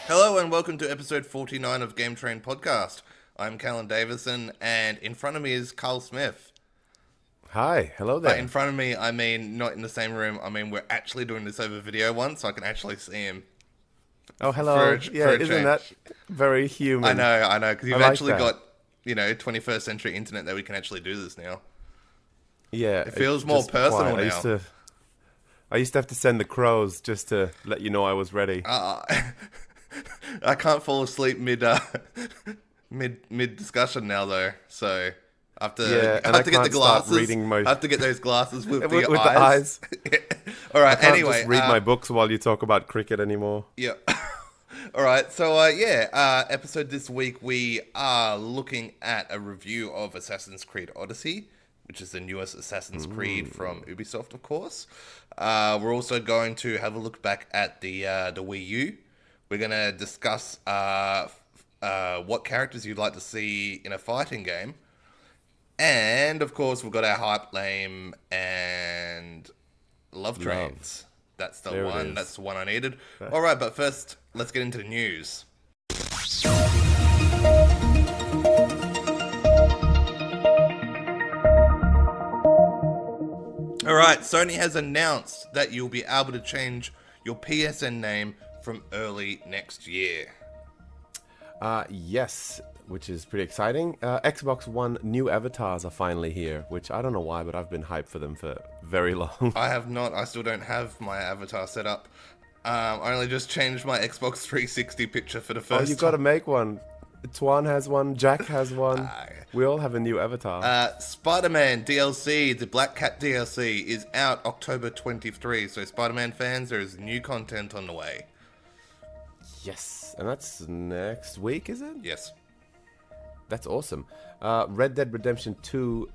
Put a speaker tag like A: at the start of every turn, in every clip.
A: Hello and welcome to episode 49 of Game Train Podcast. I'm Callan Davison and in front of me is Carl Smith.
B: Hi, hello
A: But
B: there.
A: in front of me, I mean not in the same room, I mean we're actually doing this over video once so I can actually see him.
B: Oh, hello.
A: For
B: Yeah,
A: a
B: isn't
A: change.
B: that very human?
A: I know, because you've
B: I like
A: actually
B: that.
A: got, 21st century internet that we can actually do this now.
B: Yeah,
A: It feels
B: it's
A: more
B: just
A: personal
B: quiet.
A: now.
B: I used to have to send the crows just to let you know I was ready.
A: I can't fall asleep mid discussion now though, so I have to,
B: Yeah,
A: I
B: and
A: have
B: I
A: to get the
B: can't start
A: glasses.
B: reading my-
A: I have to get those glasses with,
B: With
A: the
B: the
A: eyes. All right.
B: I can't
A: Anyway,
B: just read my books while you talk about cricket anymore.
A: yeah. All right. So episode this week we are looking at a review of Assassin's Creed Odyssey, which is the newest Assassin's Creed from Ubisoft, of course. We're also going to have a look back at the Wii U. We're going to discuss what characters you'd like to see in a fighting game. And, of course, we've got our Hype Lame and Love Trains. That's the
B: There it
A: one.
B: is.
A: That's the one I needed. All right, but first, let's get into the news. All right, Sony has announced that you'll be able to change your PSN name from early next year.
B: Yes, which is pretty exciting. Xbox One new avatars are finally here, which I don't know why, but I've been hyped for them for very long.
A: I have not. I still don't have my avatar set up. I only just changed my Xbox 360 picture for the
B: Oh,
A: first
B: you've got to
A: time.
B: make one. Tuan has one, Jack has one. We all have a new avatar.
A: Spider-Man DLC, the Black Cat DLC, is out October 23. So Spider-Man fans, there is new content on the way.
B: Yes, and that's next week, is it?
A: Yes.
B: That's awesome. Red Dead Redemption 2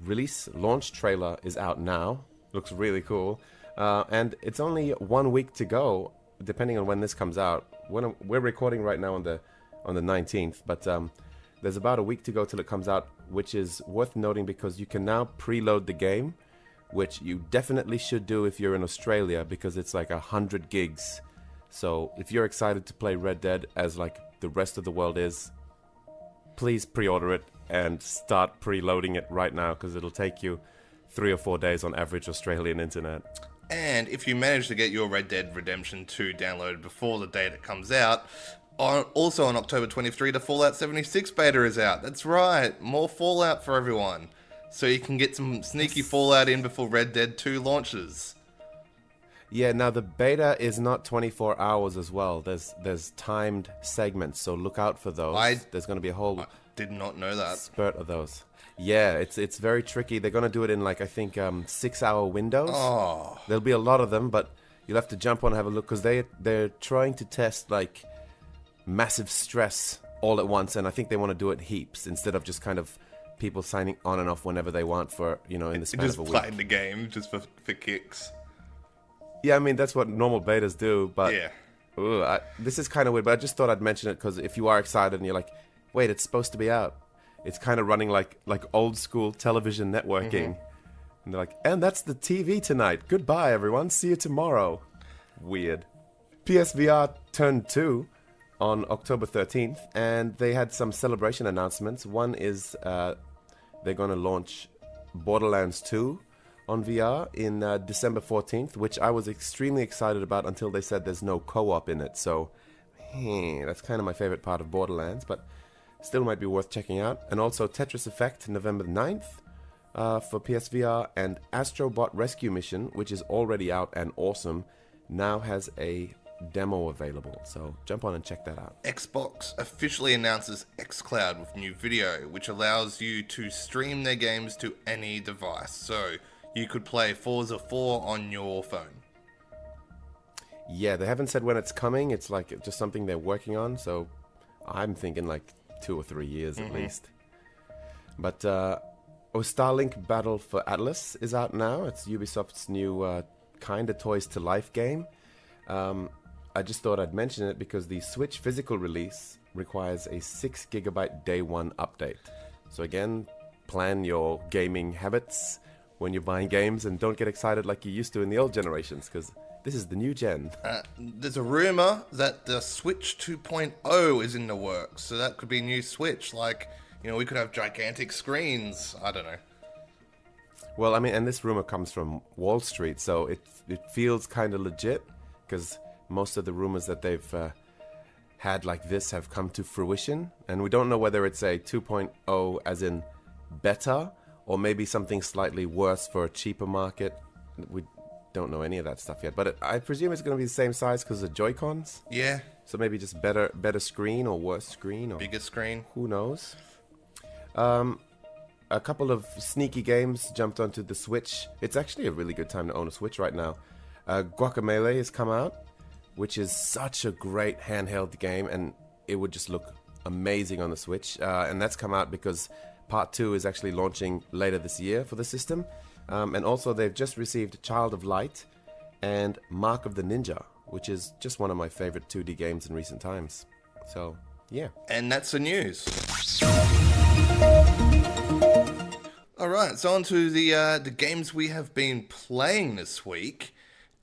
B: release launch trailer is out now. Looks really cool. And it's only 1 week to go, depending on when this comes out. We're recording right now on the 19th, but there's about a week to go till it comes out, which is worth noting because you can now preload the game, which you definitely should do if you're in Australia because it's like 100 gigs. So if you're excited to play Red Dead as like the rest of the world is, please pre-order it and start preloading it right now because it'll take you 3 or 4 days on average Australian internet.
A: And if you manage to get your Red Dead Redemption 2 downloaded before the date it comes out, also on October 23, the Fallout 76 beta is out. That's right, more Fallout for everyone. So you can get some sneaky Fallout in before Red Dead 2 launches.
B: Yeah, now the beta is not 24 hours as well. There's timed segments, so look out for those. There's going to be a whole
A: Did not know that.
B: spurt of those. Yeah, it's very tricky. They're going to do it in like I think 6-hour windows.
A: Oh,
B: There'll be a lot of them, but you'll have to jump on and have a look because they're trying to test like massive stress all at once, and I think they want to do it heaps instead of just kind of people signing on and off whenever they want for in the span
A: just
B: of a week.
A: playing the game just for kicks.
B: Yeah, I mean that's what normal betas do, but
A: Yeah.
B: this is kind of weird. But I just thought I'd mention it because if you are excited and you're like, wait, it's supposed to be out. It's kind of running like old school television networking. And they're like, and that's the TV tonight. Goodbye, everyone. See you tomorrow. Weird. PSVR turned 2 on October 13th, and they had some celebration announcements. One is they're going to launch Borderlands 2 on VR in December 14th, which I was extremely excited about until they said there's no co-op in it. So that's kind of my favorite part of Borderlands, but still might be worth checking out. And also Tetris Effect November 9th for PSVR, and Astrobot Rescue Mission, which is already out and awesome, now has a demo available. So jump on and check that out.
A: Xbox officially announces xCloud with new video, which allows you to stream their games to any device. So you could play Forza 4 on your phone.
B: Yeah, they haven't said when it's coming. It's like just something they're working on. So I'm thinking like 2 or 3 years at least. But Starlink Battle for Atlas is out now. It's Ubisoft's new kind of Toys to Life game. I just thought I'd mention it because the Switch physical release requires a 6 gigabyte day one update. So again, plan your gaming habits when you're buying games and don't get excited like you used to in the old generations because This is the new gen.
A: There's a rumor that the Switch 2.0 is in the works, so that could be a new Switch. Like, we could have gigantic screens. I don't know.
B: Well, I mean, and this rumor comes from Wall Street, so it feels kind of legit, because most of the rumors that they've had like this have come to fruition, and we don't know whether it's a 2.0 as in better, or maybe something slightly worse for a cheaper market. We don't know any of that stuff yet, but I presume it's going to be the same size because of Joy-Cons.
A: Yeah.
B: So maybe just better screen or worse screen, or
A: bigger screen.
B: Who knows? A couple of sneaky games jumped onto the Switch. It's actually a really good time to own a Switch right now. Guacamelee has come out, which is such a great handheld game, and it would just look amazing on the Switch. And that's come out because Part 2 is actually launching later this year for the system. And also they've just received Child of Light and Mark of the Ninja, which is just one of my favorite 2D games in recent times. So, yeah.
A: And that's the news. Alright, so on to the games we have been playing this week.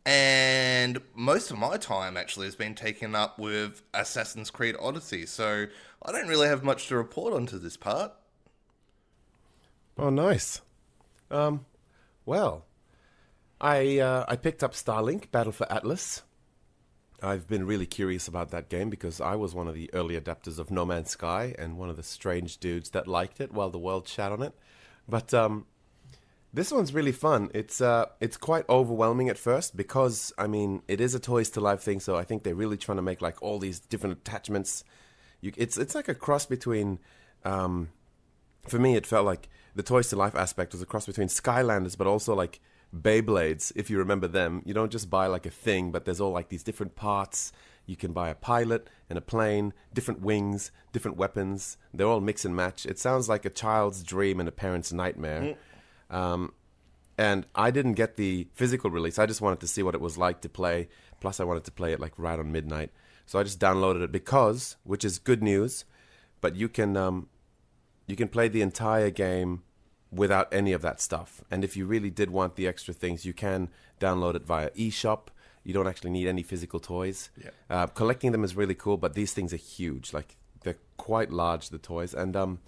A: And most of my time actually has been taken up with Assassin's Creed Odyssey, so I don't really have much to report onto this part.
B: Oh, nice. Well, I picked up Starlink, Battle for Atlas. I've been really curious about that game because I was one of the early adapters of No Man's Sky and one of the strange dudes that liked it while the world shat on it. But this one's really fun. It's quite overwhelming at first because, I mean, it is a Toys to Life thing, so I think they're really trying to make like all these different attachments. It's like a cross between, for me it felt like the Toys to Life aspect was a cross between Skylanders but also like Beyblades, if you remember them. You don't just buy like a thing, but there's all like these different parts. You can buy a pilot and a plane, different wings, different weapons. They're all mix and match. It sounds like a child's dream and a parent's nightmare. And I didn't get the physical release. I just wanted to see what it was like to play. Plus, I wanted to play it like right on midnight. So I just downloaded it because, which is good news, but you can play the entire game without any of that stuff. And if you really did want the extra things, you can download it via eShop. You don't actually need any physical toys. Yeah. Collecting them is really cool, but these things are huge. Like, they're quite large, the toys. And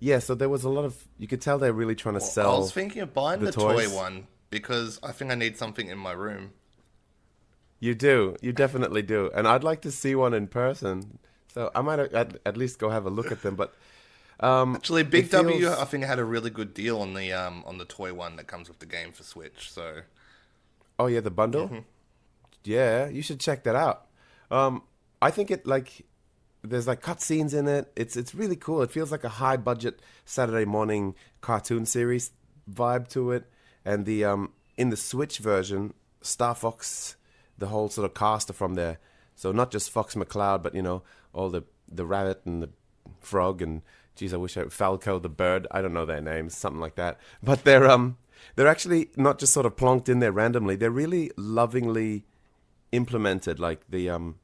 B: yeah, so there was a lot of... You could tell they're really trying to sell.
A: I was thinking of buying the toy one because I think I need something in my room.
B: You do. You definitely do. And I'd like to see one in person. So I might at least go have a look at them. But
A: actually, Big W, I think, had a really good deal on the toy one that comes with the game for Switch. So.
B: Oh yeah, the bundle. Mm-hmm. Yeah, you should check that out. I think it like there's like cutscenes in it. It's really cool. It feels like a high budget Saturday morning cartoon series vibe to it. And the in the Switch version, Starfox, the whole sort of cast are from there. So not just Fox McCloud, but all the rabbit and the frog and geez, I wish Falco the bird. I don't know their names, something like that. But they're actually not just sort of plonked in there randomly. They're really lovingly implemented. Like the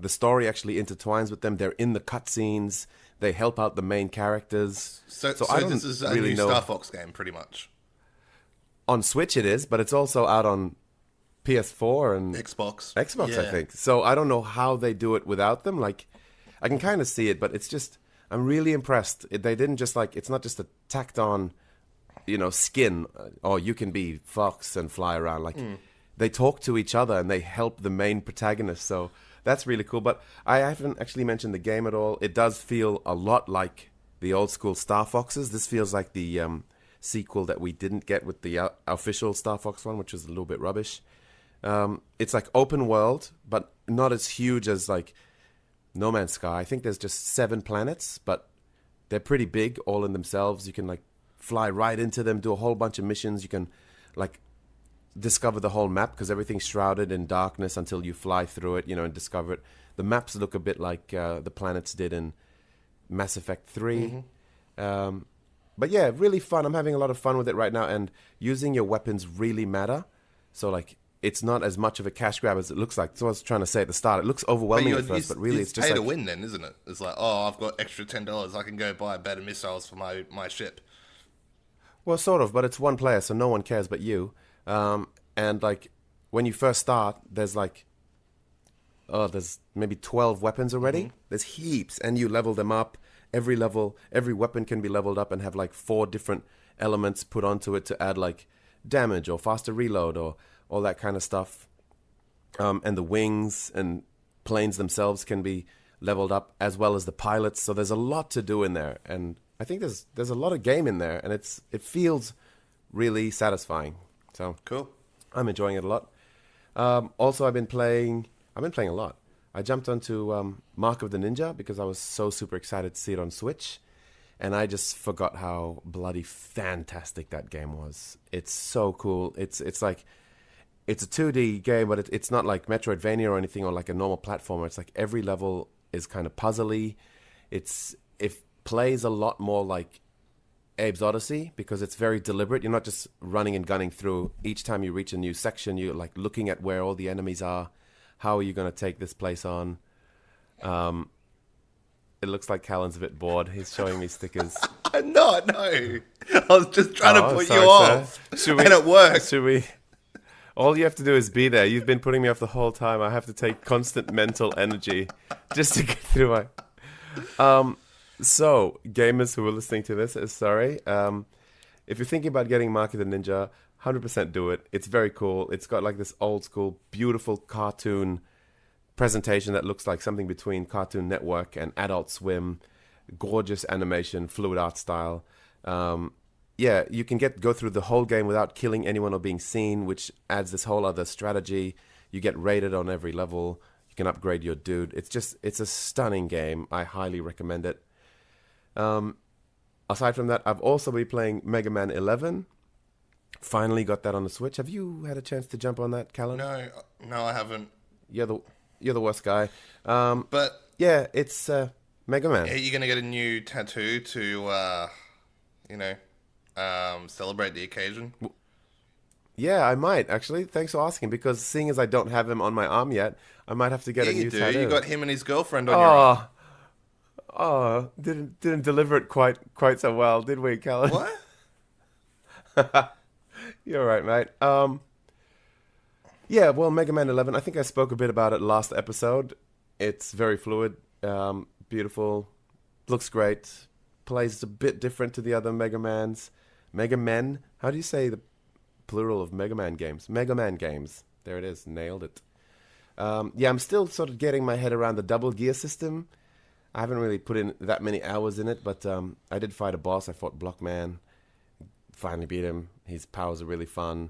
B: story actually intertwines with them. They're in the cutscenes. They help out the main characters.
A: So this is a new Starfox game, pretty much.
B: On Switch it is, but it's also out on PS4 and
A: Xbox,
B: yeah. I think. So I don't know how they do it without them. Like, I can kind of see it, but it's just, I'm really impressed. They didn't just like, it's not just a tacked on, skin. Or you can be Fox and fly around. Like, they talk to each other and they help the main protagonist. So that's really cool. But I haven't actually mentioned the game at all. It does feel a lot like the old school Star Foxes. This feels like the sequel that we didn't get with the official Star Fox one, which was a little bit rubbish. It's like open world, but not as huge as like No Man's Sky. I think there's just 7 planets, but they're pretty big all in themselves. You can like fly right into them, do a whole bunch of missions. You can like discover the whole map because everything's shrouded in darkness until you fly through it, and discover it. The maps look a bit like the planets did in Mass Effect 3. Mm-hmm. But yeah, really fun. I'm having a lot of fun with it right now, and using your weapons really matter. So like, it's not as much of a cash grab as it looks like. So I was trying to say at the start, it looks overwhelming at first, but really it's just
A: pay to win then, isn't it? It's like, oh, I've got extra $10. I can go buy better missiles for my ship.
B: Well, sort of, but it's one player, so no one cares but you. And like, when you first start, there's like, there's maybe 12 weapons already. There's heaps, and you level them up. Every weapon can be leveled up and have like 4 different elements put onto it to add like damage or faster reload or all that kind of stuff. And the wings and planes themselves can be leveled up, as well as the pilots. So there's a lot to do in there, and I think there's a lot of game in there, and it feels really satisfying. So
A: cool.
B: I'm enjoying it a lot. Also, I've been playing a lot. I jumped onto Mark of the Ninja because I was so super excited to see it on Switch, and I just forgot how bloody fantastic that game was. It's so cool. It's like, it's a 2D game, but it's not like Metroidvania or anything, or like a normal platformer. It's like every level is kind of puzzly. It plays a lot more like Abe's Odyssey because it's very deliberate. You're not just running and gunning through. Each time you reach a new section, you're like looking at where all the enemies are. How are you going to take this place on? It looks like Callan's a bit bored. He's showing me stickers.
A: No. I was just trying to put you off. And it worked.
B: Should we? All you have to do is be there. You've been putting me off the whole time. I have to take constant mental energy just to get through my... So, gamers who are listening to this, sorry. If you're thinking about getting Mark of the Ninja, 100% do it. It's very cool. It's got like this old school, beautiful cartoon presentation that looks like something between Cartoon Network and Adult Swim. Gorgeous animation, fluid art style. Yeah, you can go through the whole game without killing anyone or being seen, which adds this whole other strategy. You get rated on every level. You can upgrade your dude. It's a stunning game. I highly recommend it. Aside from that, I've also been playing Mega Man 11. Finally got that on the Switch. Have you had a chance to jump on that, Callan?
A: No, I haven't.
B: You're the worst guy.
A: But
B: yeah, it's Mega Man.
A: Are you gonna get a new tattoo to, celebrate the occasion?
B: Yeah, I might actually. Thanks for asking. Because seeing as I don't have him on my arm yet, I might have to get a new tattoo.
A: You got him and his girlfriend on your arm.
B: Oh, didn't deliver it quite so well, did we, Callan?
A: What?
B: You're right, mate. Yeah, well, Mega Man 11, I think I spoke a bit about it last episode. It's very fluid, beautiful, looks great, plays a bit different to the other Mega Mans. Mega Men, how do you say the plural of Mega Man games? Mega Man games. There it is, nailed it. Yeah, I'm still sort of getting my head around the double gear system. I haven't really put in that many hours in it, but I did fight a boss. I fought Blockman. Finally beat him. His powers are really fun.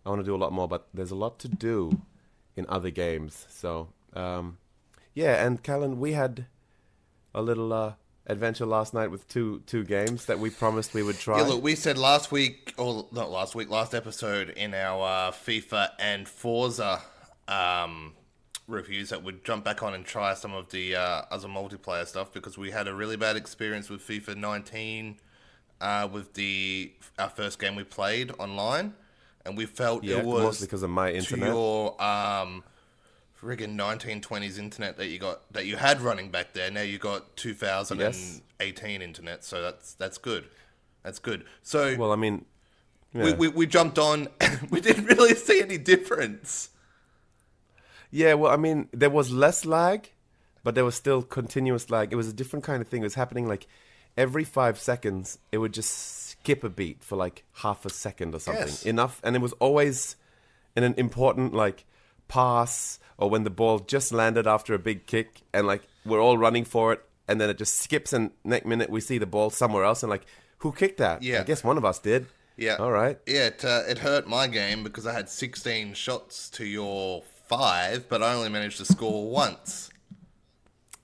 B: I want to do a lot more, but there's a lot to do in other games. So, yeah, and Callan, we had a little adventure last night with two games that we promised we would try.
A: Yeah, look, we said last episode in our FIFA and Forza reviews that we'd jump back on and try some of the other multiplayer stuff because we had a really bad experience with FIFA 19 with our first game we played online, and we felt it was
B: mostly because of my internet.
A: To your friggin' 1920s internet that you had running back there. Now you got 2018 internet, so that's good. That's good. So
B: well, I mean, yeah.
A: we jumped on. We didn't really see any difference.
B: Yeah, well, I mean, there was less lag, but there was still continuous lag. It was a different kind of thing. It was happening like every 5 seconds. It would just skip a beat for like half a second or something.
A: Yes.
B: Enough, and it was always in an important like pass or when the ball just landed after a big kick, and like we're all running for it, and then it just skips, and next minute we see the ball somewhere else, and like, who kicked that?
A: Yeah,
B: I guess one of us did.
A: Yeah.
B: All right.
A: Yeah, it hurt my game because I had 16 shots to your 5, but I only managed to score once.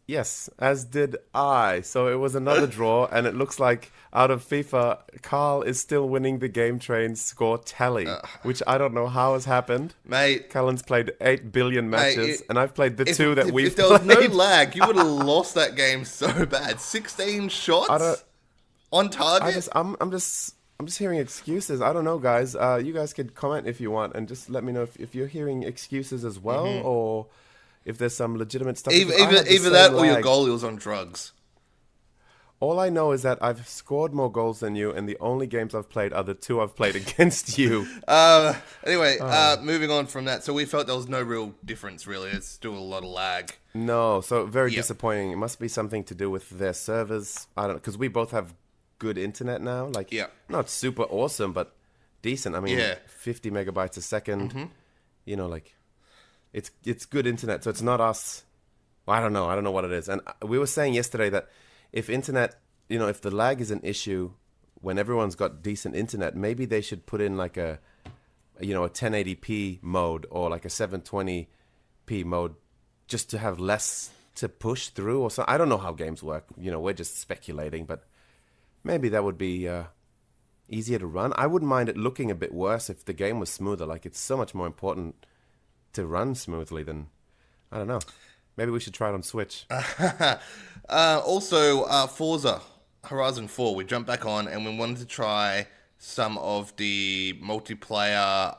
B: Yes, as did I. So it was another draw, and it looks like out of FIFA, Karl is still winning the Game Train score tally, which I don't know how has happened.
A: Mate.
B: Callan's played 8 billion matches, and I've played the two that we've played.
A: If there was no lag, you would have lost that game so bad. 16 shots on target?
B: I'm just hearing excuses. I don't know, guys. You guys could comment if you want, and just let me know if you're hearing excuses as well, or if there's some legitimate stuff.
A: Either that or your goalie was on drugs.
B: All I know is that I've scored more goals than you, and the only games I've played are the two I've played against you.
A: Anyway, moving on from that. So we felt there was no real difference, really. It's still a lot of lag.
B: No, so very
A: Yep.
B: disappointing. It must be something to do with their servers. I don't know, because we both have good internet now. Like,
A: Yep.
B: not super awesome, but decent. I mean,
A: Yeah.
B: 50 megabytes a second. You know, like, it's good internet. So it's not us. Well, I don't know. I don't know what it is. And we were saying yesterday that if internet, if the lag is an issue when everyone's got decent internet, maybe they should put in like a 1080p mode or like a 720p mode just to have less to push through or something. I don't know how games work. We're just speculating, but maybe that would be easier to run. I wouldn't mind it looking a bit worse if the game was smoother. Like, it's so much more important to run smoothly than, I don't know. Maybe we should try it on Switch.
A: Also, Forza Horizon 4, we jumped back on and we wanted to try some of the multiplayer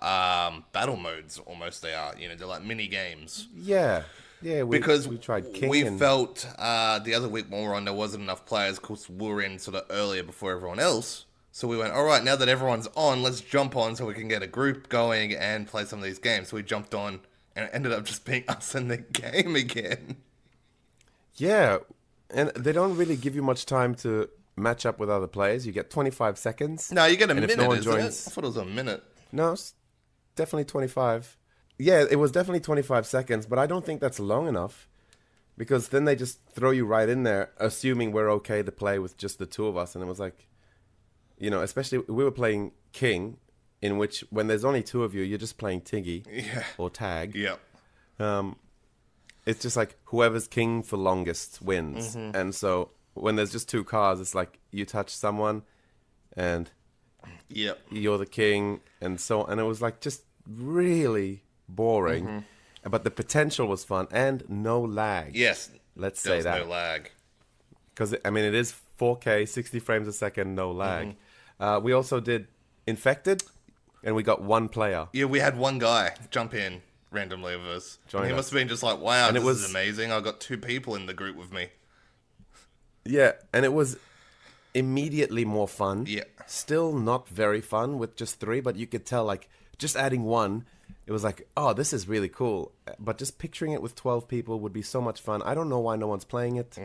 A: battle modes, almost they are. They're like mini games.
B: Yeah, we tried King.
A: We felt the other week when we were on, there wasn't enough players because we were in sort of earlier before everyone else. So we went, all right, now that everyone's on, let's jump on so we can get a group going and play some of these games. So we jumped on. And it ended up just being us in the game again.
B: Yeah, and they don't really give you much time to match up with other players. You get 25 seconds.
A: No, you get a minute,
B: no one
A: isn't
B: joins...
A: it? I thought it was a minute.
B: No, it's definitely 25. Yeah, it was definitely 25 seconds, but I don't think that's long enough. Because then they just throw you right in there, assuming we're okay to play with just the two of us. And it was like, especially we were playing King, in which when there's only two of you, you're just playing Tiggy or Tag.
A: Yep.
B: It's just like whoever's king for longest wins. And so when there's just two cars, it's like you touch someone and you're the king. And so, and it was like just really boring. But the potential was fun and no lag.
A: Yes.
B: Let's say that.
A: No lag.
B: Because, it is 4K, 60 frames a second, no lag. We also did Infected. And we got one player.
A: Yeah, we had one guy jump in randomly with us. And he must have been just like, wow, this is amazing. I got two people in the group with me.
B: Yeah, and it was immediately more fun.
A: Yeah.
B: Still not very fun with just three, but you could tell, like, just adding one, it was like, oh, this is really cool. But just picturing it with 12 people would be so much fun. I don't know why no one's playing it.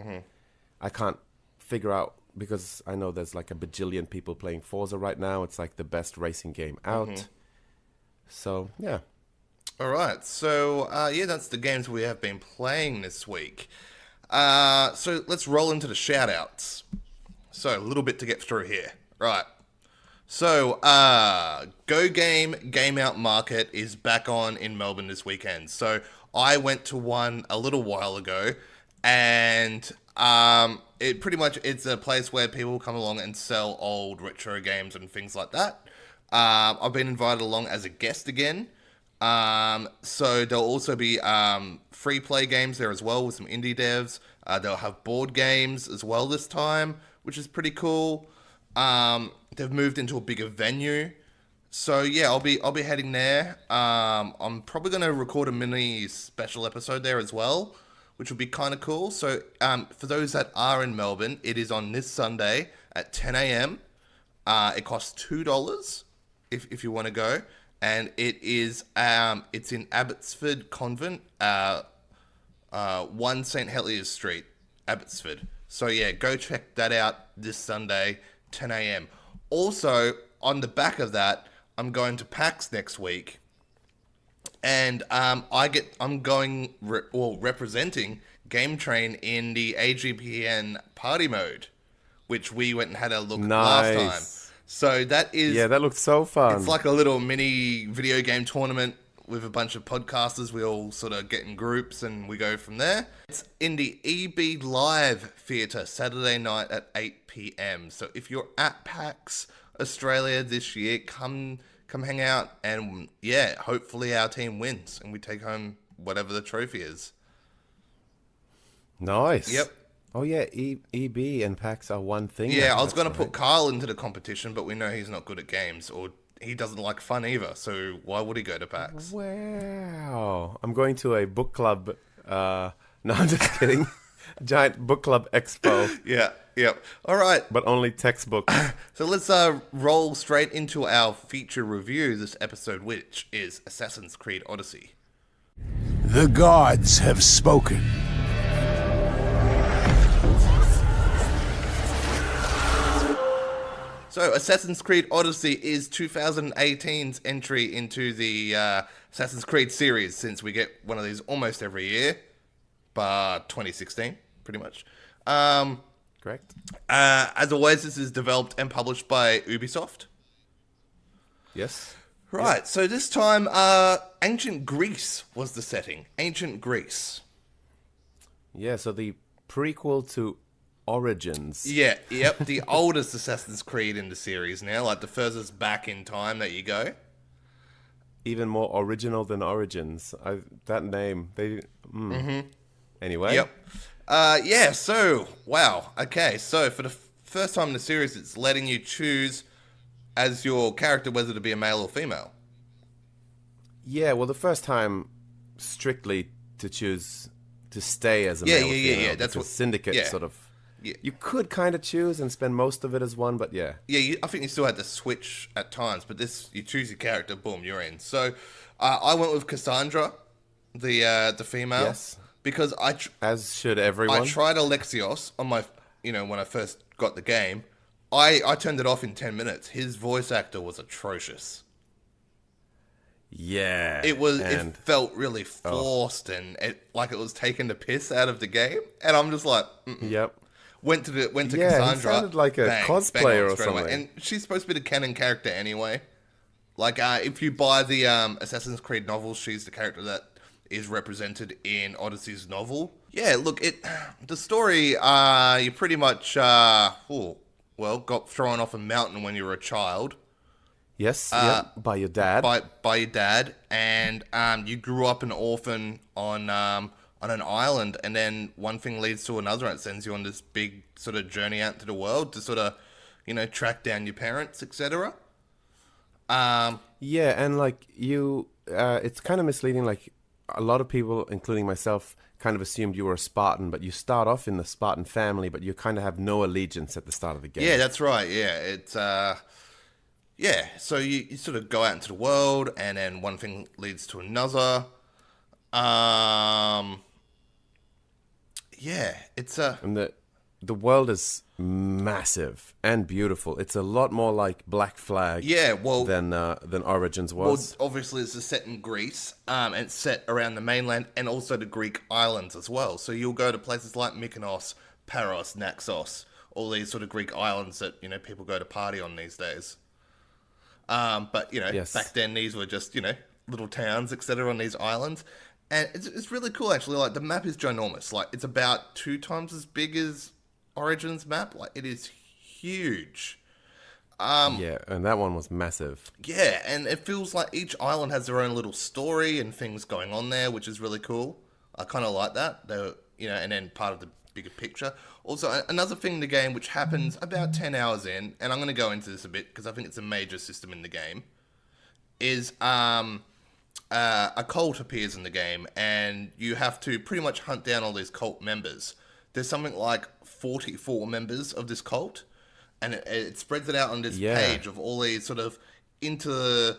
B: I can't figure out, because I know there's like a bajillion people playing Forza right now. It's like the best racing game out. So, yeah.
A: All right. So, that's the games we have been playing this week. So let's roll into the shout-outs. So, a little bit to get through here. Right. So, Go Game Out Market is back on in Melbourne this weekend. So, I went to one a little while ago, and it pretty much, it's a place where people come along and sell old retro games and things like that. I've been invited along as a guest again. So there'll also be free play games there as well with some indie devs. They'll have board games as well this time, which is pretty cool. They've moved into a bigger venue. So yeah, I'll be heading there. I'm probably going to record a mini special episode there as well, which would be kind of cool. So for those that are in Melbourne, it is on this Sunday at 10 a.m. It costs $2 if you want to go. And it is it's in Abbotsford Convent, 1 St. Heliers Street, Abbotsford. So yeah, go check that out this Sunday, 10 a.m. Also, on the back of that, I'm going to PAX next week. And I'm representing Game Train in the AGPN party mode, which we went and had a look last time. So that is...
B: Yeah, that looked so fun.
A: It's like a little mini video game tournament with a bunch of podcasters. We all sort of get in groups and we go from there. It's in the EB Live Theatre, Saturday night at 8 p.m. So if you're at PAX Australia this year, come hang out, and yeah, hopefully our team wins and we take home whatever the trophy is.
B: Nice.
A: Yep.
B: Oh yeah, EB and PAX are one thing.
A: Yeah, I was going to put Kyle into the competition, but we know he's not good at games, or he doesn't like fun either, so why would he go to PAX?
B: Wow. I'm going to a book club. No, I'm just kidding. Giant book club expo,
A: Yeah, yep. All right.
B: but only textbooks.
A: So let's roll straight into our feature review this episode, which is Assassin's Creed Odyssey.
C: The gods have spoken.
A: So Assassin's Creed Odyssey is 2018's entry into the Assassin's Creed series, since we get one of these almost every year, but 2016, pretty much.
B: Correct?
A: As always, this is developed and published by Ubisoft.
B: Yes.
A: Right, so this time, ancient Greece was the setting. Ancient Greece.
B: Yeah, so the prequel to Origins.
A: Yeah, yep, the oldest Assassin's Creed in the series now, like the furthest back in time that you go.
B: Even more original than Origins. That name, they... Anyway.
A: Yep. Yeah, so, wow. Okay, so for the first time in the series, it's letting you choose as your character whether to be a male or female.
B: Yeah, well, the first time, strictly to choose to stay as a male or female.
A: Yeah. That's what
B: Syndicate sort of...
A: Yeah.
B: You could kind of choose and spend most of it as one, but yeah.
A: Yeah, I think you still had to switch at times, but this, you choose your character, boom, you're in. So, I went with Cassandra, the female.
B: Yes.
A: Because
B: As should everyone.
A: I tried Alexios on my, when I first got the game. I turned it off in 10 minutes. His voice actor was atrocious.
B: Yeah.
A: It felt really forced and it was taking the piss out of the game. And I'm just like,
B: Yep.
A: Went to
B: Yeah,
A: Cassandra.
B: he sounded like a cosplayer or
A: straight away.
B: something.
A: And she's supposed to be the canon character anyway. Like, if you buy the Assassin's Creed novels, she's the character that is represented in Odyssey's novel. Yeah, look, the story, you pretty much, got thrown off a mountain when you were a child.
B: Yes, by your dad.
A: By your dad, and you grew up an orphan on an island, and then one thing leads to another, and it sends you on this big sort of journey out to the world to sort of, track down your parents, etc.
B: Yeah, and like it's kind of misleading. Like a lot of people, including myself, kind of assumed you were a Spartan, but you start off in the Spartan family, but you kind of have no allegiance at the start of the game.
A: Yeah, that's right. Yeah, it's so you sort of go out into the world, and then one thing leads to another. Yeah, it's
B: and the world is massive and beautiful. It's a lot more like Black Flag. Than Origins was.
A: Well, obviously, it's set in Greece, and it's set around the mainland and also the Greek islands as well. So you'll go to places like Mykonos, Paros, Naxos, all these sort of Greek islands that people go to party on these days. But
B: Yes.
A: back then these were just little towns, etc. on these islands. And it's really cool, actually. Like, the map is ginormous. Like, it's about 2 times as big as Origins map. Like, it is huge.
B: Yeah, and that one was massive.
A: Yeah, and it feels like each island has their own little story and things going on there, which is really cool. I kind of like that. And then part of the bigger picture. Also, another thing in the game which happens about 10 hours in, and I'm going to go into this a bit because I think it's a major system in the game, is a cult appears in the game, and you have to pretty much hunt down all these cult members. There's something like 44 members of this cult, and it spreads it out on this page of all these sort of imagine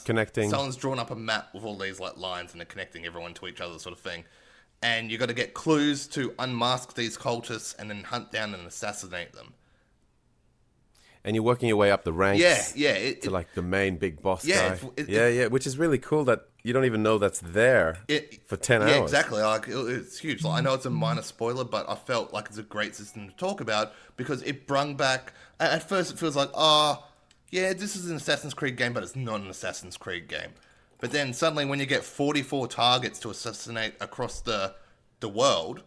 B: connecting.
A: Someone's drawn up a map with all these like lines, and they're connecting everyone to each other, sort of thing. And you got to get clues to unmask these cultists and then hunt down and assassinate them.
B: And you're working your way up the ranks.
A: To
B: like the main big boss
A: yeah,
B: guy. Which is really cool that you don't even know that's there for 10 hours.
A: Yeah, exactly. Like, it's huge. Like, I know it's a minor spoiler, but I felt like it's a great system to talk about because it brung back... At first, it feels like, this is an Assassin's Creed game, but it's not an Assassin's Creed game. But then suddenly when you get 44 targets to assassinate across the world...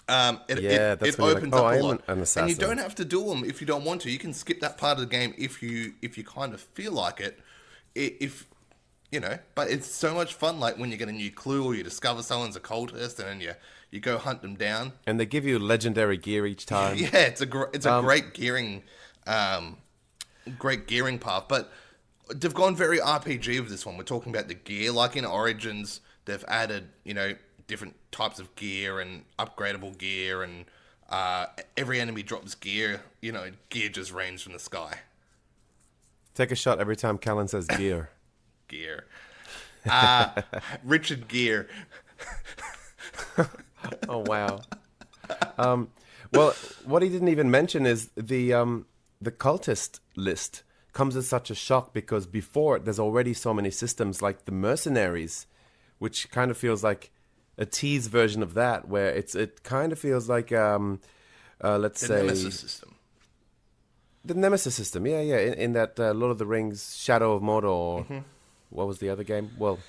A: it opens up a lot, and you don't have to do them if you don't want to. You can skip that part of the game if you kind of feel like it. But it's so much fun. Like when you get a new clue or you discover someone's a cultist, and then you go hunt them down.
B: And they give you legendary gear each time.
A: Yeah, it's a great gearing, path. But they've gone very RPG with this one. We're talking about the gear, like in Origins, they've added different types of gear and upgradable gear, and every enemy drops gear. Gear just rains from the sky.
B: Take a shot every time Callan says gear.
A: Gear. Richard Gere.
B: Oh, wow. Well, what he didn't even mention is the cultist list comes as such a shock, because before there's already so many systems like the mercenaries, which kind of feels like a tease version of that, where it kind of feels like let's say
A: the Nemesis system.
B: The Nemesis system, yeah. In that Lord of the Rings, Shadow of Mordor. What was the other game? Well,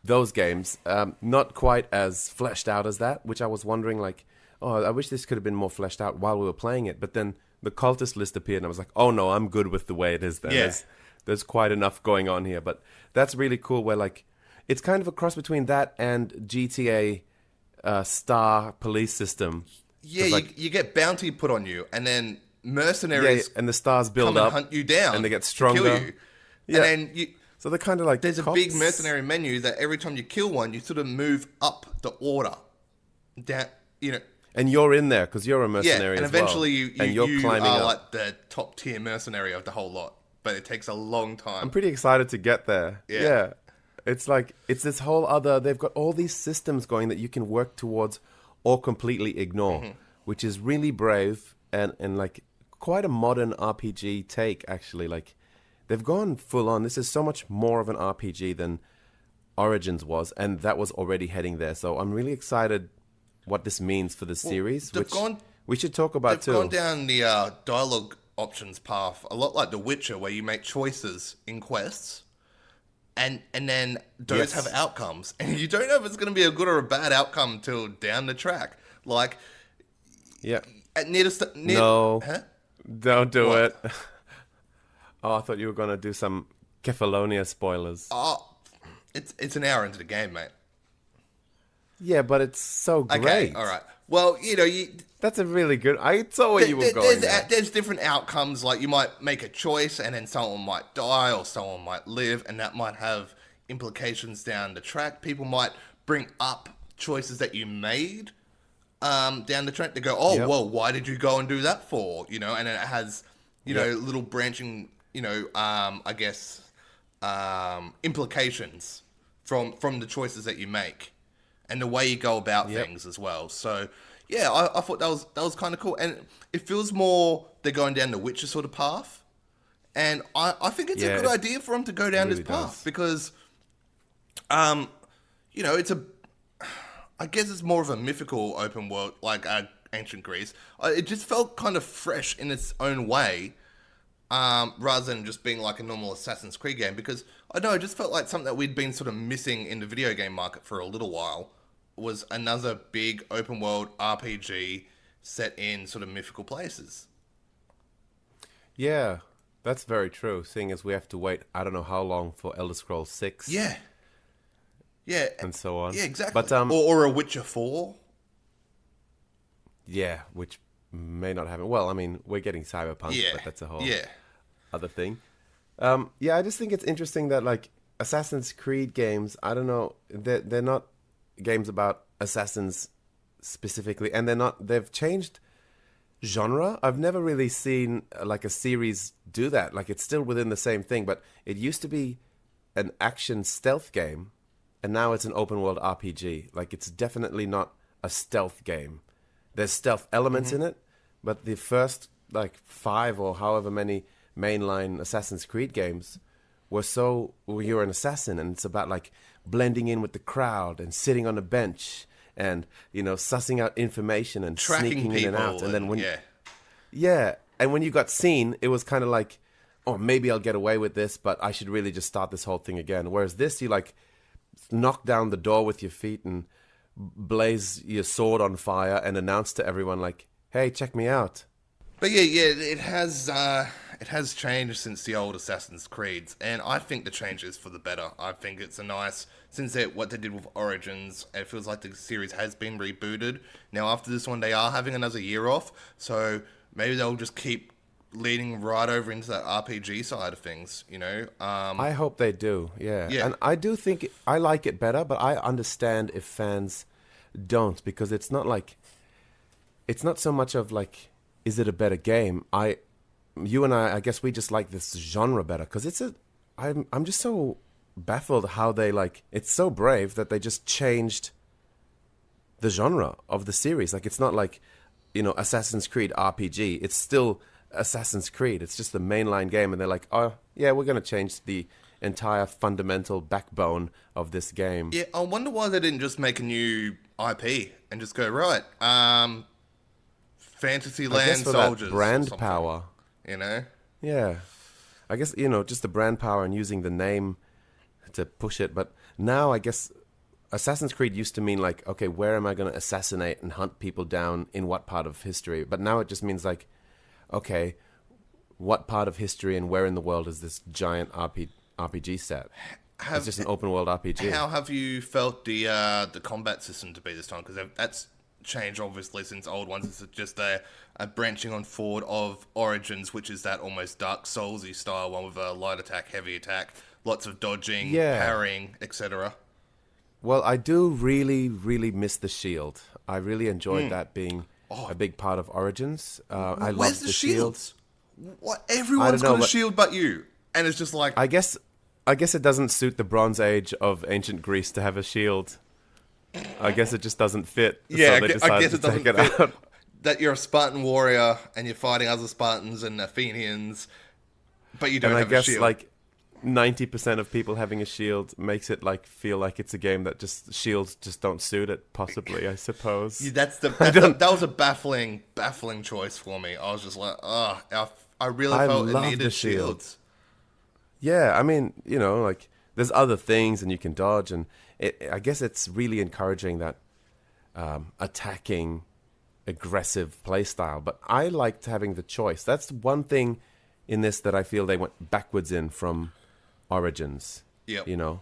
B: those games, not quite as fleshed out as that, which I was wondering, like, oh, I wish this could have been more fleshed out while we were playing it. But then the cultist list appeared, and I was like, oh no, I'm good with the way it is then.
A: Yeah.
B: There's quite enough going on here. But that's really cool, where, like, it's kind of a cross between that and GTA Star police system.
A: Yeah, you get bounty put on you, and then mercenaries
B: and the stars build
A: come
B: up,
A: and hunt you down,
B: and they get stronger.
A: Kill you.
B: Yeah.
A: And then
B: so they're kind of like
A: there's
B: cops.
A: a big mercenary menu that every time you kill one, you sort of move up the order. Down,
B: And you're in there because you're a mercenary
A: and
B: as well.
A: eventually you
B: climbing
A: are
B: up.
A: like the top tier mercenary of the whole lot. But it takes a long time.
B: I'm pretty excited to get there. Yeah. It's like, it's this whole other, they've got all these systems going that you can work towards or completely ignore, which is really brave and like quite a modern RPG take, actually. Like, they've gone full on. This is so much more of an RPG than Origins was, and that was already heading there. So I'm really excited what this means for the series, which we should talk about too.
A: They've gone down the dialogue options path, a lot like The Witcher, where you make choices in quests, and then those have outcomes, and you don't know if it's going to be a good or a bad outcome until down the track. Like,
B: no,
A: huh?
B: Don't do
A: What?
B: it. Oh, I thought you were going to do some Kefalonia spoilers.
A: Oh, it's an hour into the game, mate.
B: Yeah, but it's so great.
A: Okay, all right. Well,
B: That's a really good. I saw where you were going.
A: There's different outcomes. Like, you might make a choice, and then someone might die, or someone might live, and that might have implications down the track. People might bring up choices that you made down the track. They go, "Oh, well, why did you go and do that for?" And then it has, little branching, I guess, implications from the choices that you make, and the way you go about things as well. So. Yeah, I thought that was kind of cool, and it feels more they're going down the Witcher sort of path, and I think it's a good idea for them to go down this path because, it's I guess it's more of a mythical open world like ancient Greece. It just felt kind of fresh in its own way, rather than just being like a normal Assassin's Creed game, because I know it just felt like something that we'd been sort of missing in the video game market for a little while. Was another big open world RPG set in sort of mythical places.
B: Yeah, that's very true. Seeing as we have to wait, I don't know how long for Elder Scrolls 6.
A: Yeah,
B: and so on.
A: Yeah, exactly.
B: But
A: or a Witcher 4.
B: Yeah, which may not happen. Well, I mean, we're getting Cyberpunk, but that's a whole other thing. I just think it's interesting that like Assassin's Creed games, I don't know, they're not games about assassins specifically, and they've changed genre. I've never really seen like a series do that. Like, it's still within the same thing, but it used to be an action stealth game, and now it's an open world RPG. Like, it's definitely not a stealth game. There's stealth elements in it, but the first like 5 or however many mainline Assassin's Creed games were you're an assassin, and it's about like blending in with the crowd and sitting on a bench and sussing out information and
A: tracking
B: sneaking
A: people
B: in and out. And then when and when you got seen, it was kind of like, oh, maybe I'll get away with this, but I should really just start this whole thing again. Whereas this, you like knock down the door with your feet and blaze your sword on fire and announce to everyone like, hey, check me out.
A: But it has changed since the old Assassin's Creeds, and I think the change is for the better. I think it's since what they did with Origins, it feels like the series has been rebooted. Now after this one, they are having another year off, so maybe they'll just keep leading right over into that RPG side of things,
B: I hope they do, yeah. And I do think I like it better, but I understand if fans don't, because it's not so much of like, is it a better game? You and I guess we just like this genre better because I'm just so baffled how they it's so brave that they just changed the genre of the series. Like, it's not like, Assassin's Creed RPG. It's still Assassin's Creed. It's just the mainline game, and they're like, oh yeah, we're gonna change the entire fundamental backbone of this game.
A: Yeah, I wonder why they didn't just make a new IP and just go, right, Fantasyland
B: for
A: Soldiers.
B: That brand power. Yeah. I guess, just the brand power and using the name to push it. But now I guess Assassin's Creed used to mean like, okay, where am I going to assassinate and hunt people down in what part of history? But now it just means like, okay, what part of history and where in the world is this giant RPG set? It's just an open world RPG.
A: How have you felt the combat system to be this time? Because that's changed obviously since old ones. It's just a branching on forward of Origins, which is that almost Dark Soulsy style one with a light attack, heavy attack, lots of dodging, parrying, etc.
B: Well, I do really, really miss the shield. I really enjoyed that being a big part of Origins. I love the shields.
A: What? Everyone's got a shield but you, and it's just like
B: I guess it doesn't suit the Bronze Age of ancient Greece to have a shield. I guess it just doesn't fit.
A: Yeah,
B: so they
A: I guess
B: to
A: it doesn't
B: take
A: fit.
B: out.
A: That you're a Spartan warrior and you're fighting other Spartans and Athenians, but you don't have a shield.
B: And I guess 90% of people having a shield makes it feel like it's a game that just shields just don't suit it. Possibly, I suppose.
A: Yeah, that was a baffling choice for me. I was just like, I really felt it needed shields.
B: Yeah, I mean, there's other things and you can dodge, and I guess it's really encouraging that attacking, aggressive playstyle. But I liked having the choice. That's one thing in this that I feel they went backwards in from Origins.
A: Yeah.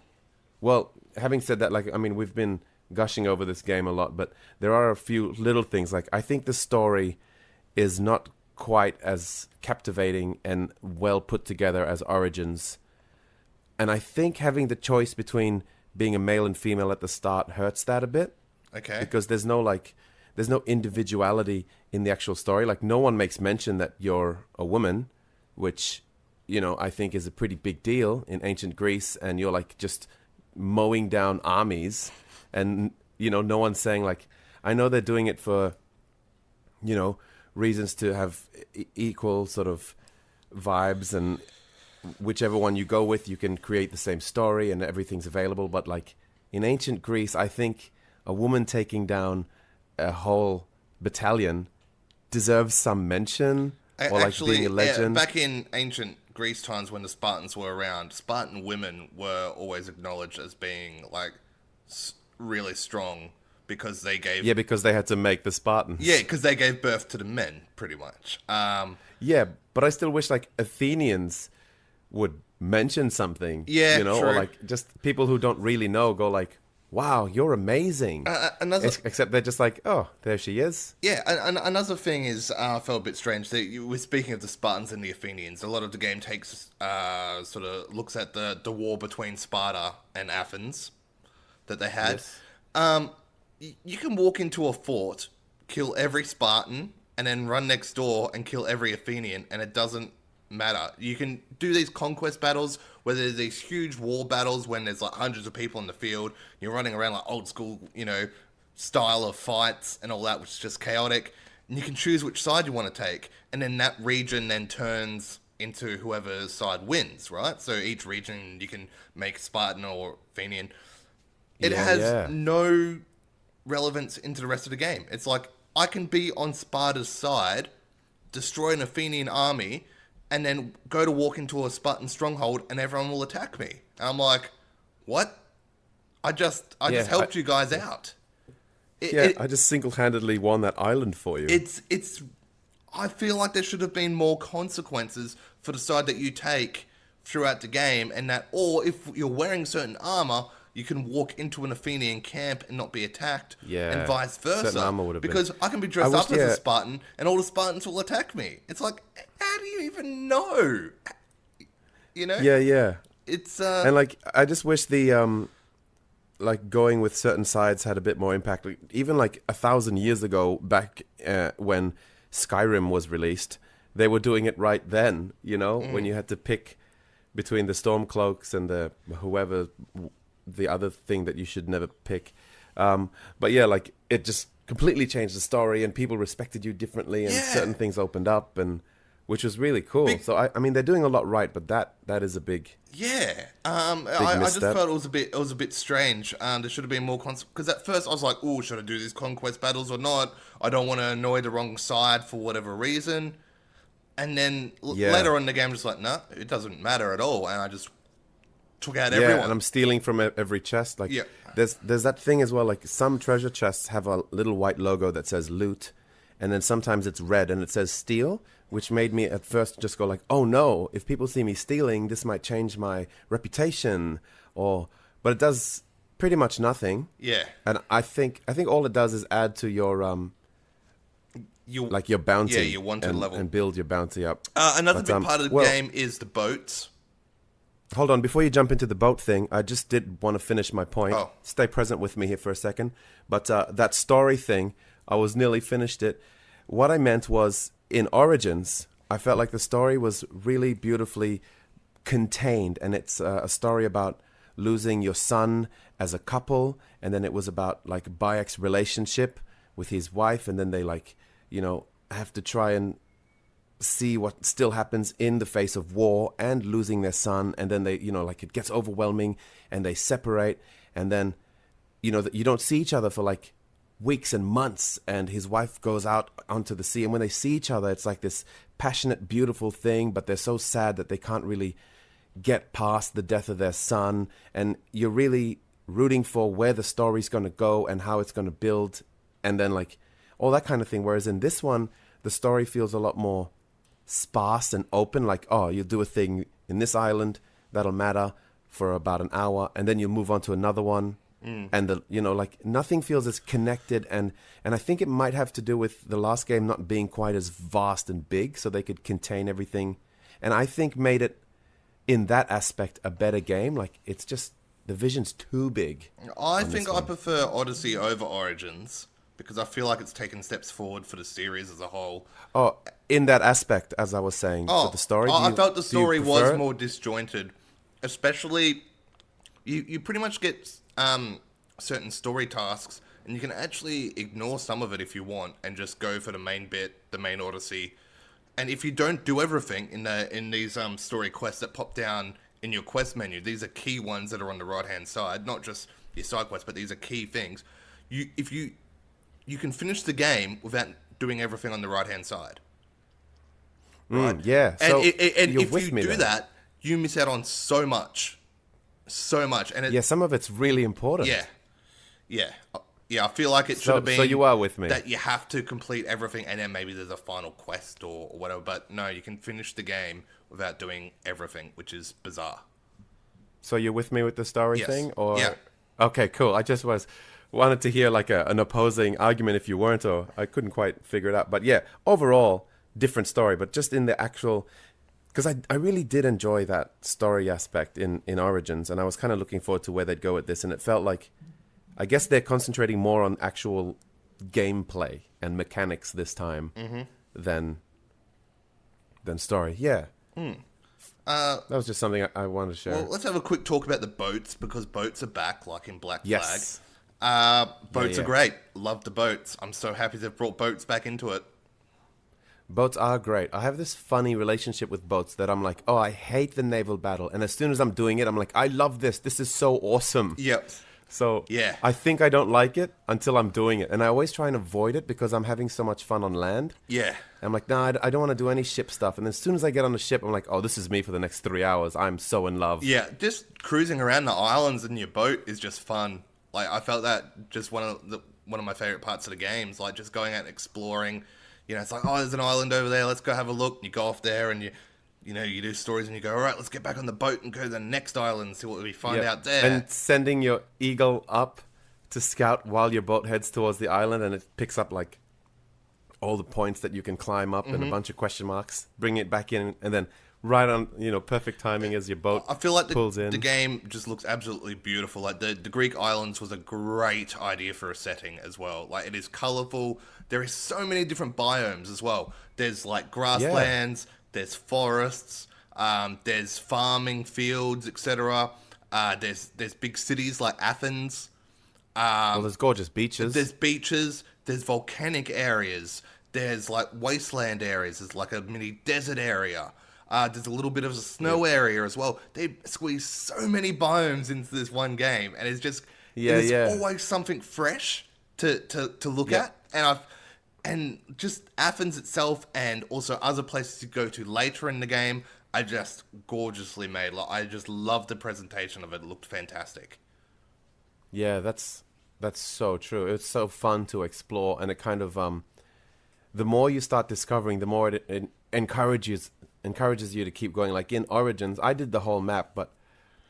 B: Well, having said that, we've been gushing over this game a lot, but there are a few little things. I think the story is not quite as captivating and well put together as Origins. And I think having the choice between being a male and female at the start hurts that a bit.
A: Okay.
B: Because there's no individuality in the actual story. No one makes mention that you're a woman, which, I think is a pretty big deal in ancient Greece, and you're just mowing down armies, and, no one's saying I know they're doing it for, reasons to have equal sort of vibes, and whichever one you go with, you can create the same story and everything's available. But in ancient Greece, I think a woman taking down a whole battalion deserves some mention, or
A: actually,
B: being a legend.
A: Back in ancient Greece times when the Spartans were around, Spartan women were always acknowledged as being really strong because they gave...
B: Yeah, because they had to make the Spartans.
A: Yeah, because they gave birth to the men, pretty much.
B: Yeah, but I still wish Athenians would mention something.
A: Yeah,
B: true. Or just people who don't really know go wow, you're amazing. Except they're just oh, there she is.
A: Yeah, and another thing is, I felt a bit strange that you were speaking of the Spartans and the Athenians. A lot of the game takes, sort of looks at the war between Sparta and Athens that they had.
B: Yes.
A: You can walk into a fort, kill every Spartan, and then run next door and kill every Athenian, and it doesn't matter. You can do these conquest battles where there's these huge war battles when there's hundreds of people in the field. You're running around old school, style of fights and all that, which is just chaotic. And you can choose which side you want to take, and then that region then turns into whoever side wins, right? So each region you can make Spartan or Athenian. It has no relevance into the rest of the game. It's I can be on Sparta's side, destroy an Athenian army, and then go to walk into a Spartan stronghold and everyone will attack me. And I'm like, what? I just helped you guys out.
B: I just single-handedly won that island for you.
A: I feel like there should have been more consequences for the side that you take throughout the game, and that, or if you're wearing certain armor, you can walk into an Athenian camp and not be attacked, and vice versa. Because I can be dressed up as a Spartan, and all the Spartans will attack me. It's how do you even know?
B: Yeah.
A: It's
B: and I just wish the like going with certain sides had a bit more impact. Like, even like 1,000 years ago, back when Skyrim was released, they were doing it right then. You know, when you had to pick between the Stormcloaks and the the other thing that you should never pick. But yeah, like it just completely changed the story, and people respected you differently, and certain things opened up, and which was really cool. So I mean, they're doing a lot right, but that is a big
A: I just
B: misstep.
A: felt it was a bit strange. There should have been more because at first I was like, oh, should I do these conquest battles or not? I don't want to annoy the wrong side for whatever reason. And then later on in the game, just like, nah, it doesn't matter at all, and I just took out everyone.
B: And I'm stealing from every chest. Like, there's that thing as well. Like, some treasure chests have a little white logo that says loot, and then sometimes it's red and it says steal, which made me at first just go like, oh no, if people see me stealing, this might change my reputation. But it does pretty much nothing.
A: Yeah.
B: And I think all it does is add to your your bounty.
A: Yeah, your wanted level.
B: And build your bounty up.
A: Another big part of the game is the boats.
B: Hold on, before you jump into the boat thing, I just did want to finish my point.
A: Oh.
B: Stay present with me here for a second. But that story thing, I was nearly finished it. What I meant was, in Origins, I felt like the story was really beautifully contained, and it's a story about losing your son as a couple, and then it was about like Bayek's relationship with his wife, and then they have to try and see what still happens in the face of war and losing their son, and then they it gets overwhelming and they separate, and then you don't see each other for like weeks and months, and his wife goes out onto the sea, and when they see each other, it's like this passionate, beautiful thing, but they're so sad that they can't really get past the death of their son, and you're really rooting for where the story's going to go and how it's going to build, and then like all that kind of thing. Whereas in this one, the story feels a lot more sparse and open, like, oh, you'll do a thing in this island that'll matter for about an hour, and then you'll move on to another one. And nothing feels as connected, and I think it might have to do with the last game not being quite as vast and big, so they could contain everything, and I think made it in that aspect a better game. Like, it's just the vision's too big.
A: I think I prefer Odyssey over Origins because I feel like it's taken steps forward for the series as a whole.
B: Oh, in that aspect, as I was saying, for the story.
A: I felt the story was more disjointed, especially you pretty much get certain story tasks, and you can actually ignore some of it if you want and just go for the main bit, the main Odyssey. And if you don't do everything in these story quests that pop down in your quest menu, these are key ones that are on the right hand side, not just your side quests, but these are key things. You can finish the game without doing everything on the right hand side. Right?
B: Yeah.
A: And,
B: so
A: and
B: you're
A: if
B: with
A: you
B: me
A: do
B: then.
A: that, you miss out on so much, and
B: some of it's really important.
A: Yeah. I feel like it should have been.
B: So you are with me.
A: That you have to complete everything, and then maybe there's a final quest or whatever. But no, you can finish the game without doing everything, which is bizarre.
B: So you're with me with the story thing, or
A: Yeah.
B: Okay, cool. I just wanted to hear like an opposing argument if you weren't, or I couldn't quite figure it out. But yeah, overall different story, but just in the actual. Because I really did enjoy that story aspect in Origins, and I was kind of looking forward to where they'd go with this, and it felt like, I guess they're concentrating more on actual gameplay and mechanics this time than story. Yeah. That was just something I wanted to share.
A: Well, let's have a quick talk about the boats, because boats are back, like in Black
B: Yes.
A: Flag. Boats are great. Love the boats. I'm so happy they've brought boats back into it.
B: Boats are great. I have this funny relationship with boats that I'm like, oh, I hate the naval battle. And as soon as I'm doing it, I'm like, I love this. This is so awesome.
A: Yep.
B: So
A: Yeah.
B: I think I don't like it until I'm doing it. And I always try and avoid it because I'm having so much fun on land.
A: Yeah.
B: I'm like, nah, I don't want to do any ship stuff. And as soon as I get on the ship, I'm like, oh, this is me for the next 3 hours. I'm so in love.
A: Yeah, just cruising around the islands in your boat is just fun. Like, I felt that just one of my favorite parts of the games, like just going out and exploring. It's like, oh, there's an island over there. Let's go have a look. And you go off there and you do stories and you go, all right, let's get back on the boat and go to the next island and see what we find out there.
B: And sending your eagle up to scout while your boat heads towards the island, and it picks up like all the points that you can climb up and a bunch of question marks. Bring it back in, and then right on, perfect timing as your boat
A: I feel like
B: pulls in.
A: the game just looks absolutely beautiful. Like the Greek islands was a great idea for a setting as well. Like it is colorful. There is so many different biomes as well. There's like grasslands, there's forests, there's farming fields, etc. There's big cities like Athens.
B: Well, there's gorgeous beaches.
A: There's beaches. There's volcanic areas. There's like wasteland areas. There's like a mini desert area. There's a little bit of a snow area as well. They squeeze so many biomes into this one game, and it's just there's always something fresh to look at. And just Athens itself, and also other places you go to later in the game, are just gorgeously made. Like I just love the presentation of it. It looked fantastic.
B: Yeah, that's so true. It's so fun to explore, and it kind of the more you start discovering, the more it encourages you to keep going. Like in Origins, I did the whole map, but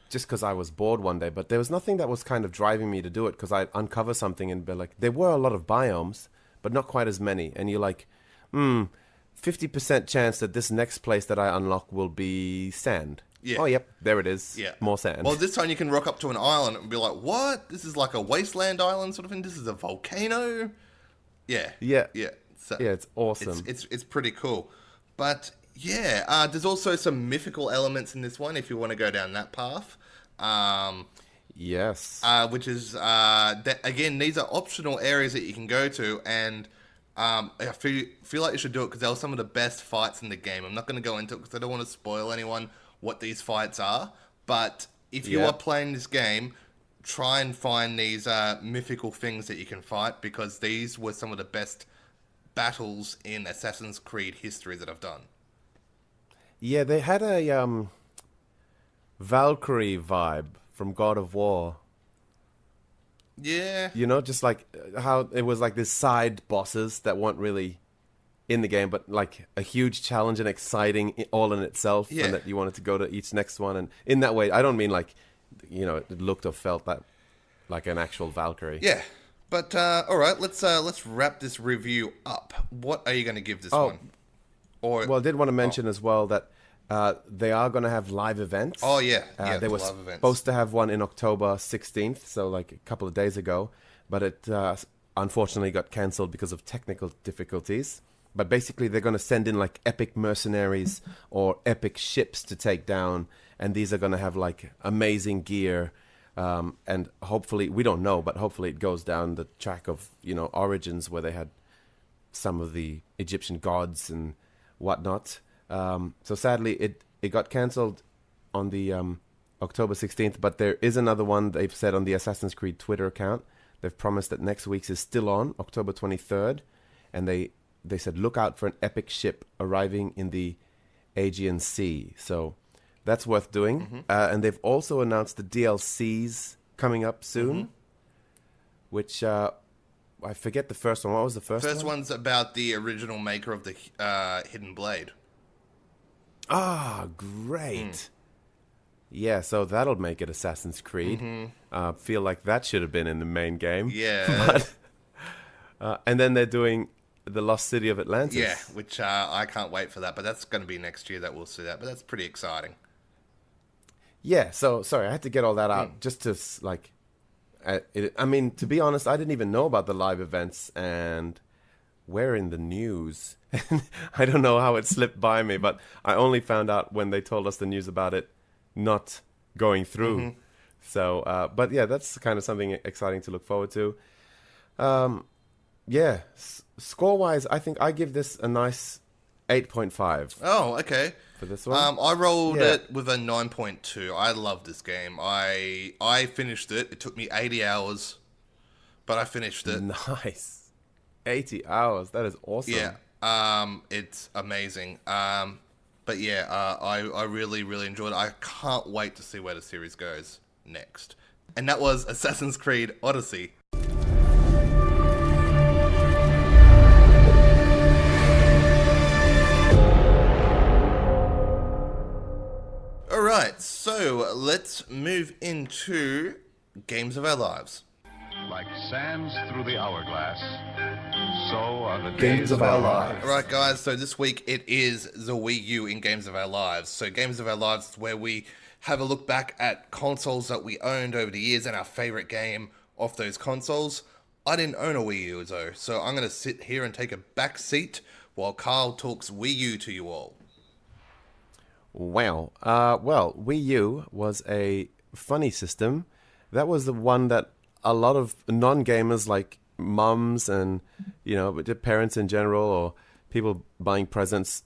B: just because I was bored one day. But there was nothing that was kind of driving me to do it, because I'd uncover something and be like, there were a lot of biomes, but not quite as many. And you're like, 50% chance that this next place that I unlock will be sand.
A: Yeah.
B: Oh, yep, there it is.
A: Yeah.
B: More sand.
A: Well, this time you can rock up to an island and be like, what? This is like a wasteland island sort of thing? This is a volcano? Yeah.
B: Yeah.
A: Yeah. So
B: Yeah, it's awesome.
A: It's pretty cool. But yeah, there's also some mythical elements in this one if you want to go down that path.
B: Yes.
A: Which is, that, again, these are optional areas that you can go to, and I feel like you should do it because they were some of the best fights in the game. I'm not going to go into it because I don't want to spoil anyone what these fights are, but if you are playing this game, try and find these mythical things that you can fight, because these were some of the best battles in Assassin's Creed history that I've done.
B: Yeah, they had a Valkyrie vibe from God of War.
A: Yeah.
B: Just like how it was like these side bosses that weren't really in the game, but like a huge challenge and exciting all in itself, and that you wanted to go to each next one. And in that way, I don't mean like, it looked or felt that like an actual Valkyrie.
A: Yeah. But all right, let's wrap this review up. What are you going to give this one?
B: Well, I did want to mention as well that they are going to have live events.
A: Oh yeah,
B: they were supposed to have one in October 16th, so like a couple of days ago, but it unfortunately got cancelled because of technical difficulties. But basically, they're going to send in like epic mercenaries or epic ships to take down, and these are going to have like amazing gear. And hopefully, we don't know, but hopefully it goes down the track of, Origins, where they had some of the Egyptian gods and whatnot. So sadly, it got cancelled on the October 16th, but there is another one they've said on the Assassin's Creed Twitter account. They've promised that next week's is still on, October 23rd, and they said look out for an epic ship arriving in the Aegean Sea. So that's worth doing. Mm-hmm. And they've also announced the DLCs coming up soon, which I forget the first one. What was the first one?
A: First one's about the original maker of the Hidden Blade.
B: Ah, great. Yeah, so that'll make it Assassin's Creed. Mm-hmm. Feel like that should have been in the main game.
A: Yeah.
B: But, and then they're doing The Lost City of Atlantis.
A: Yeah, which I can't wait for that, but that's going to be next year that we'll see that, but that's pretty exciting.
B: Yeah, so, sorry, I had to get all that out just to, like, I mean, to be honest, I didn't even know about the live events, and we're in the news. I don't know how it slipped by me, but I only found out when they told us the news about it not going through. Mm-hmm. So, but yeah, that's kind of something exciting to look forward to. Yeah, score-wise, I think I give this a nice 8.5.
A: Oh, okay.
B: For this one,
A: I rolled it with a 9.2. I love this game. I finished it. It took me 80 hours, but I finished it.
B: Nice, 80 hours. That is awesome.
A: Yeah, it's amazing. But yeah, I really, really enjoyed it. I can't wait to see where the series goes next. And that was Assassin's Creed Odyssey. Alright, so let's move into Games of Our Lives.
D: Like sands through the hourglass, so are the
B: Games of our lives.
A: All right, guys. So this week it is the Wii U in Games of Our Lives. So Games of Our Lives is where we have a look back at consoles that we owned over the years and our favorite game off those consoles. I didn't own a Wii U though, so I'm going to sit here and take a back seat while Carl talks Wii U to you all.
B: Wow. Well, Wii U was a funny system. That was the one that a lot of non-gamers like mums and, parents in general or people buying presents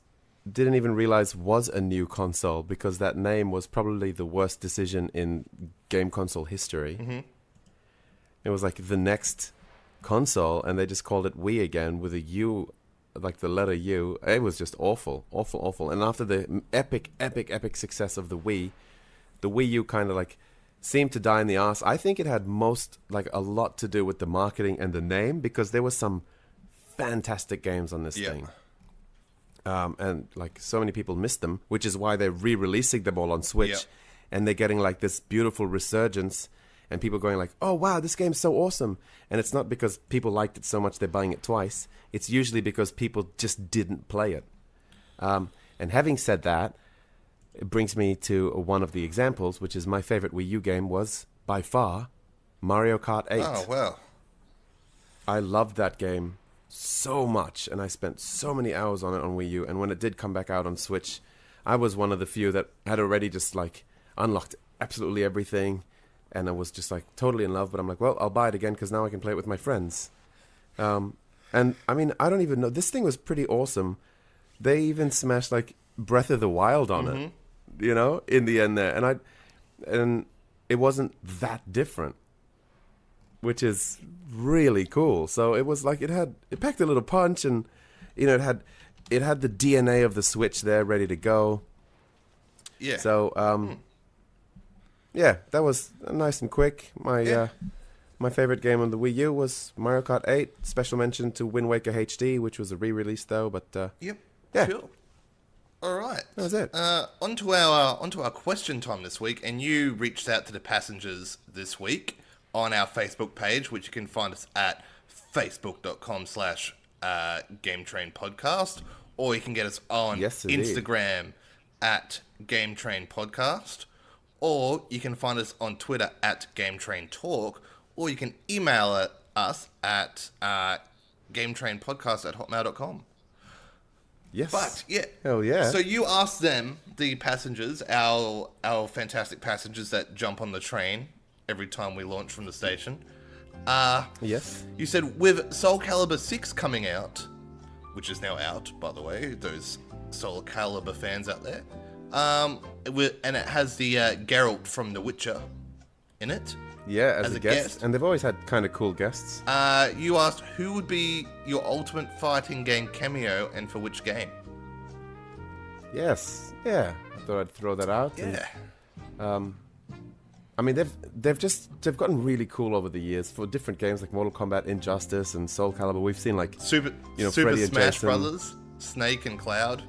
B: didn't even realize was a new console because that name was probably the worst decision in game console history. Mm-hmm. It was like the next console and they just called it Wii again with a U, like the letter U. It was just awful. And after the epic success of the Wii U kind of like seemed to die in the arse. I think it had a lot to do with the marketing and the name because there were some fantastic games on this thing. And like so many people missed them, which is why they're re-releasing them all on Switch and they're getting like this beautiful resurgence and people going like, oh wow, this game's so awesome. And it's not because people liked it so much they're buying it twice. It's usually because people just didn't play it. And having said that, it brings me to one of the examples, which is my favorite Wii U game was, by far, Mario Kart 8.
A: Oh, wow.
B: I loved that game so much, and I spent so many hours on it on Wii U. And when it did come back out on Switch, I was one of the few that had already just, like, unlocked absolutely everything. And I was just, like, totally in love. But I'm like, well, I'll buy it again because now I can play it with my friends. And, I mean, I don't even know. This thing was pretty awesome. They even smashed, like, Breath of the Wild on it. In the end there. And it wasn't that different, which is really cool. So it was like it packed a little punch and, it had the DNA of the Switch there ready to go.
A: Yeah.
B: So, that was nice and quick. My favorite game on the Wii U was Mario Kart 8. Special mention to Wind Waker HD, which was a re-release though, but,
A: Sure. All right.
B: That was it.
A: Onto our question time this week, and you reached out to the passengers this week on our Facebook page, which you can find us at facebook.com/GameTrainPodcast, or you can get us on Instagram at GameTrainPodcast, or you can find us on Twitter at GameTrainTalk, or you can email us at GameTrainPodcast@hotmail.com.
B: Yes.
A: But,
B: Hell yeah.
A: So you asked them, the passengers, our fantastic passengers that jump on the train every time we launch from the station.
B: Yes.
A: You said, with Soul Calibur 6 coming out, which is now out, by the way, those Soul Calibur fans out there, and it has the Geralt from The Witcher in it.
B: Yeah, as a guest. And they've always had kind of cool guests.
A: You asked who would be your ultimate fighting game cameo and for which game?
B: Yes. Yeah. I thought I'd throw that out.
A: Yeah.
B: And, I mean, they've gotten really cool over the years for different games like Mortal Kombat, Injustice, and Soul Calibur. We've seen like
A: Super
B: Freddy and
A: Smash
B: Jason.
A: Brothers, Snake and Cloud.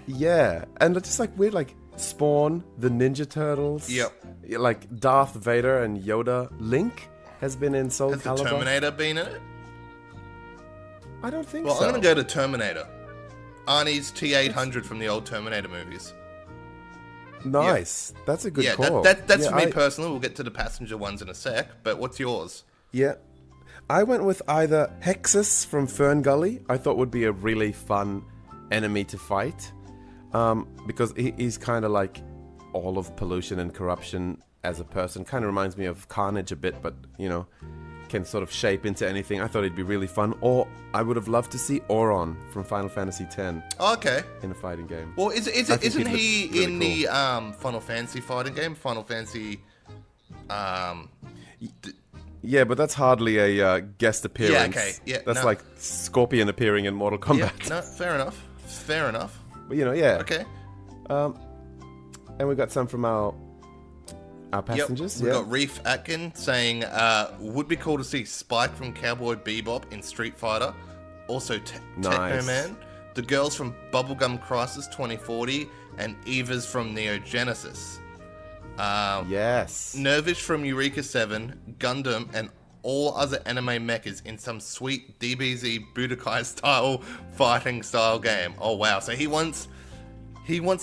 B: Yeah, and it's just like weird, like Spawn, the Ninja Turtles.
A: Yep.
B: Like Darth Vader and Yoda. Link has been in Soul
A: Has
B: Calibur.
A: the Terminator been in it?
B: I don't think
A: Well,
B: so.
A: I'm going to go to Terminator. Arnie's T-800 from the old Terminator movies.
B: Nice. Yeah. That's a good call.
A: That's for me personally. We'll get to the passenger ones in a sec. But what's yours?
B: Yeah. I went with either Hexus from Fern Gully. I thought would be a really fun enemy to fight. Because he's kind of like all of pollution and corruption as a person. Kind of reminds me of Carnage a bit, but, can sort of shape into anything. I thought he'd be really fun. Or I would have loved to see Auron from Final Fantasy X.
A: Oh, okay.
B: In a fighting game.
A: Well, isn't he
B: really
A: in
B: cool.
A: the Final Fantasy fighting game? Final Fantasy...
B: Yeah, but that's hardly a guest appearance.
A: Yeah, okay. Yeah,
B: that's like Scorpion appearing in Mortal Kombat.
A: Yeah, no, fair enough. Fair enough.
B: But, yeah.
A: Okay.
B: And we got some from our passengers.
A: Yep. We got Reef Atkin saying, would be cool to see Spike from Cowboy Bebop in Street Fighter. Also
B: Nice.
A: Technoman. The girls from Bubblegum Crisis 2040. And Eva's from Neo Genesis.
B: Yes.
A: Nervish from Eureka 7. Gundam. And all other anime mechas in some sweet DBZ Budokai style fighting style game. Oh wow! So he wants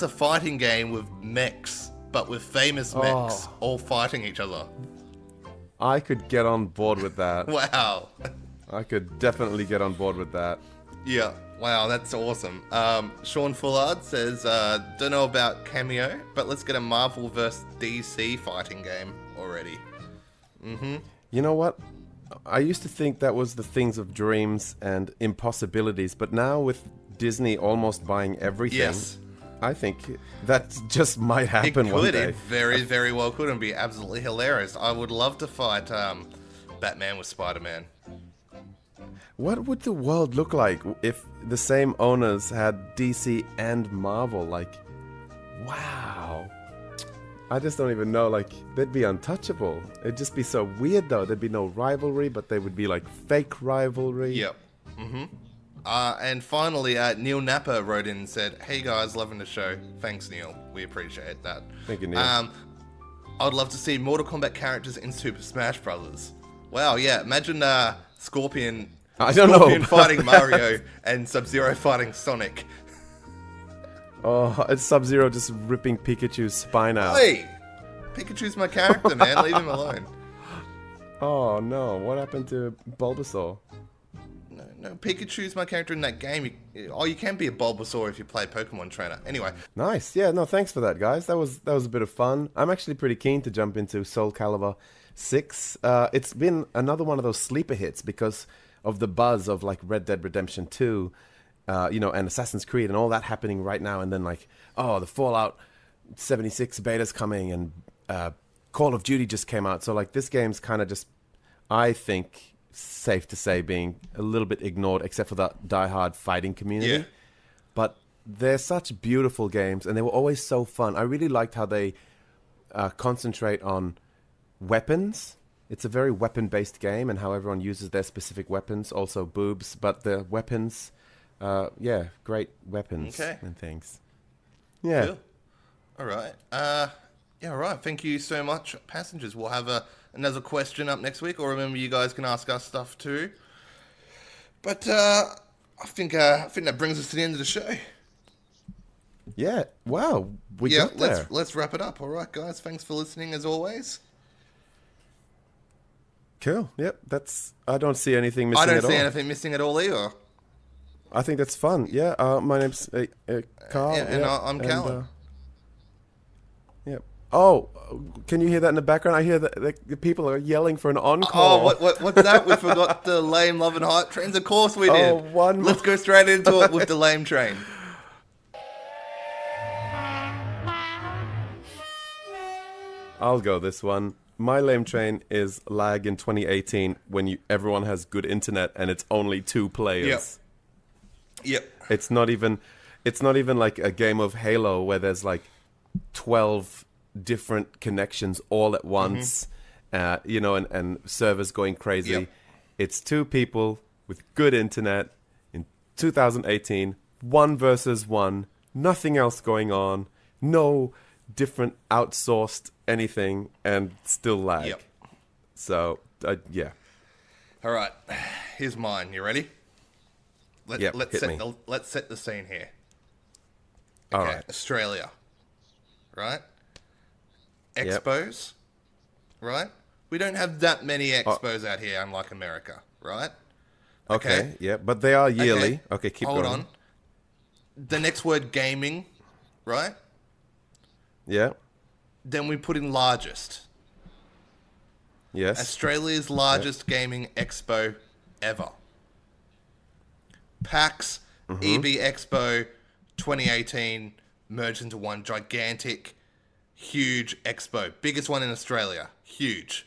A: a fighting game with mechs, but with famous mechs all fighting each other.
B: I could get on board with that.
A: Wow.
B: I could definitely get on board with that.
A: Yeah. Wow, that's awesome. Sean Fullard says, don't know about Cameo, but let's get a Marvel vs. DC fighting game already.
B: You know what? I used to think that was the things of dreams and impossibilities, but now with Disney almost buying everything,
A: Yes.
B: I think that just might happen one day.
A: It very, very well could and be absolutely hilarious. I would love to fight Batman with Spider-Man.
B: What would the world look like if the same owners had DC and Marvel? Like, wow. I just don't even know. Like, they'd be untouchable. It'd just be so weird, though. There'd be no rivalry, but they would be like fake rivalry.
A: Yep. And finally, Neil Napper wrote in and said, "Hey guys, loving the show. Thanks, Neil. We appreciate that.
B: Thank you, Neil.
A: I'd love to see Mortal Kombat characters in Super Smash Brothers. Wow, yeah. Imagine Scorpion.
B: I don't know
A: Scorpion
B: about
A: fighting Mario and Sub-Zero fighting Sonic.
B: Oh, it's Sub-Zero just ripping Pikachu's spine out.
A: Hey, Pikachu's my character, man. Leave him alone.
B: Oh no, what happened to Bulbasaur?
A: No, Pikachu's my character in that game. You can be a Bulbasaur if you play Pokemon Trainer. Anyway,
B: Nice. Yeah, no, thanks for that, guys. That was a bit of fun. I'm actually pretty keen to jump into Soul Calibur 6. It's been another one of those sleeper hits because of the buzz of like Red Dead Redemption 2, and Assassin's Creed and all that happening right now, and then like, oh, the Fallout 76 beta's coming, and Call of Duty just came out. So like this game's kind of just, I think, safe to say, being a little bit ignored, except for the diehard fighting community.
A: Yeah.
B: But they're such beautiful games, and they were always so fun. I really liked how they concentrate on weapons. It's a very weapon-based game, and how everyone uses their specific weapons. Also boobs, but the weapons, great weapons and things. Yeah.
A: cool. All right. All right. Thank you so much, passengers. We'll have another question up next week, or remember, you guys can ask us stuff too. But I think that brings us to the end of the show.
B: Yeah. Wow. We got there.
A: Let's wrap it up. All right, guys. Thanks for listening as always.
B: Cool. Yep. I don't see anything missing at all.
A: I don't see anything missing at all either.
B: I think that's fun. Yeah. My name's Carl.
A: And I'm Callan.
B: Yep. Oh, can you hear that in the background? I hear that the people are yelling for an encore.
A: Oh, what's that? We forgot the lame love and hype trains. Of course we did. Let's go straight into it with the lame train.
B: I'll go this one. My lame train is lag in 2018 when everyone has good internet and it's only 2 players.
A: Yep.
B: It's not even like a game of Halo where there's like 12 different connections all at once, and servers going crazy.
A: Yep.
B: It's 2 people with good internet in 2018, 1 versus 1, nothing else going on, no different outsourced anything, and still lag.
A: Yep.
B: So, yeah.
A: All right. Here's mine. You ready? Let's set the scene here. Okay.
B: All right.
A: Australia. Right? Expos. Right? We don't have that many expos out here, unlike America. Right?
B: Okay. Yeah, but they are yearly. Okay, keep
A: Hold
B: going.
A: on. The next word, gaming. Right?
B: Yeah.
A: Then we put in largest.
B: Yes.
A: Australia's largest gaming expo ever. PAX EB Expo 2018 merged into one gigantic, huge expo. Biggest one in Australia. Huge.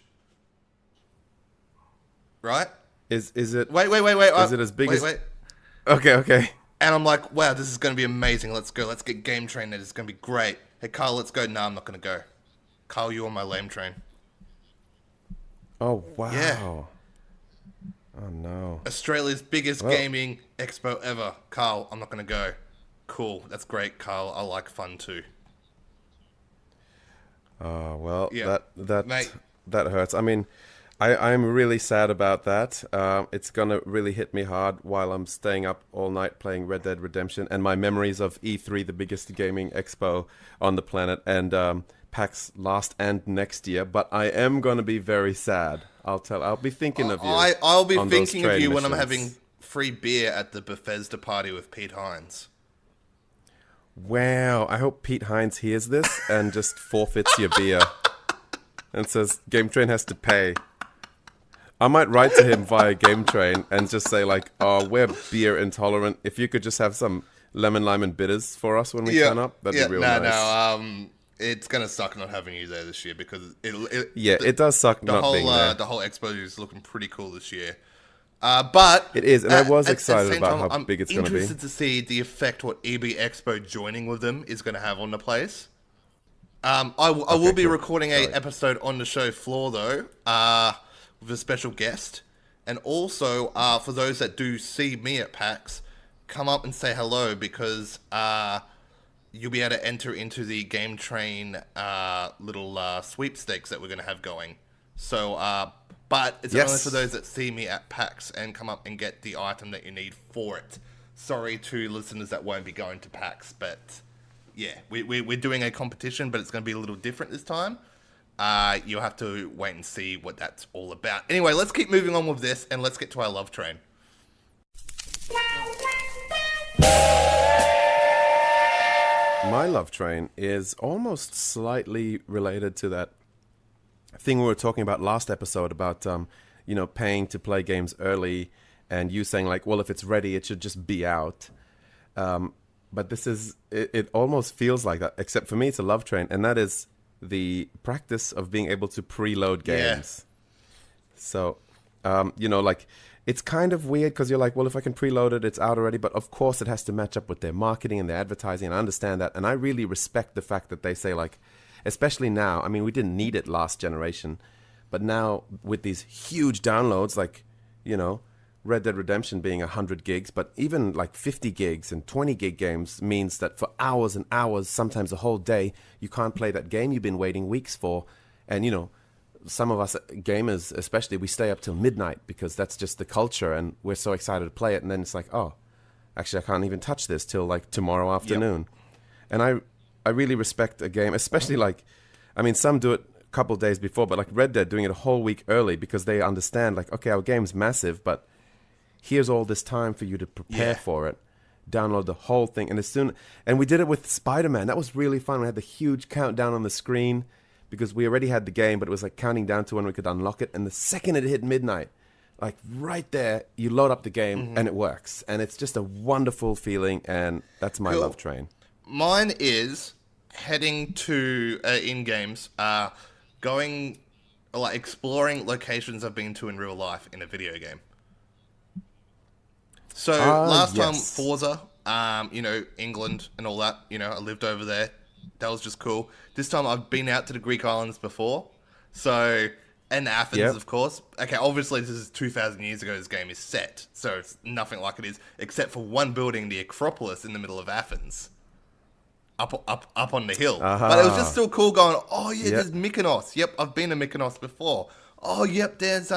A: Right?
B: Is it?
A: Wait.
B: Is it as big as?
A: Wait.
B: Okay.
A: And I'm like, wow, this is going to be amazing. Let's go. Let's get game train. It's going to be great. Hey, Carl, let's go. No, I'm not going to go. Carl, you on my lame train.
B: Oh, wow.
A: Yeah.
B: Oh, no.
A: Australia's biggest gaming expo ever. Carl, I'm not going to go. Cool. That's great, Carl. I like fun too.
B: Oh, well,
A: Yeah.
B: that
A: Mate.
B: hurts. I mean, I'm really sad about that. It's gonna really hit me hard while I'm staying up all night playing Red Dead Redemption, and my memories of E3, the biggest gaming expo on the planet, and PAX last and next year. But I am gonna be very sad. I'll be thinking of you.
A: I'll be
B: on those
A: thinking of
B: train
A: you when I'm
B: missions.
A: having free beer at the Bethesda party with Pete Hines.
B: Wow, I hope Pete Hines hears this and just forfeits your beer and says Game Train has to pay. I might write to him via Game Train and just say like, "Oh, we're beer intolerant. If you could just have some lemon, lime, and bitters for us when we turn up, that'd be real nice."
A: No, it's gonna suck not having you there this year because
B: it does suck not being there.
A: The whole expo is looking pretty cool this year. But
B: it is, and I was
A: at the
B: excited
A: same
B: about
A: time,
B: how big it's going to be.
A: I'm interested to see the effect what EB Expo joining with them is going to have on the place. I will be recording a episode on the show floor though, with a special guest, and also for those that do see me at PAX, come up and say hello because you'll be able to enter into the Game Train little sweepstakes that we're going to have going. So, but it's only for those that see me at PAX and come up and get the item that you need for it. Sorry to listeners that won't be going to PAX, but yeah, we're doing a competition, but it's going to be a little different this time. You'll have to wait and see what that's all about. Anyway, let's keep moving on with this, and let's get to our love train.
B: My love train is almost slightly related to that thing we were talking about last episode about, paying to play games early, and you saying like, well, if it's ready, it should just be out. But this is, it almost feels like that, except for me, it's a love train, and that is the practice of being able to preload games. Yeah. So, it's kind of weird because you're like, well, if I can preload it, it's out already. But of course, it has to match up with their marketing and their advertising, and I understand that. And I really respect the fact that they say like, especially now, I mean, we didn't need it last generation, but now with these huge downloads, like, Red Dead Redemption being 100 gigs, but even like 50 gigs and 20 gig games means that for hours and hours, sometimes a whole day, you can't play that game you've been waiting weeks for. And, some of us gamers, especially, we stay up till midnight because that's just the culture and we're so excited to play it. And then it's like, oh, actually, I can't even touch this till like tomorrow afternoon. Yep. And I really respect a game, especially like, I mean, some do it a couple of days before, but like Red Dead doing it a whole week early because they understand like, okay, our game's massive, but here's all this time for you to prepare for it. Download the whole thing. And we did it with Spider-Man. That was really fun. We had the huge countdown on the screen because we already had the game, but it was like counting down to when we could unlock it. And the second it hit midnight, like right there, you load up the game and it works. And it's just a wonderful feeling. And that's my love train.
A: Mine is heading to, in games, going, like exploring locations I've been to in real life in a video game. So last time Forza, England and all that, I lived over there. That was just cool. This time I've been out to the Greek islands before. So, and Athens, of course. Okay, obviously this is 2,000 years ago this game is set. So it's nothing like it is, except for one building, the Acropolis in the middle of Athens. Up on the hill. But it was just still cool going, oh yeah, there's Mykonos. Yep, I've been to Mykonos before. Oh, yep, there's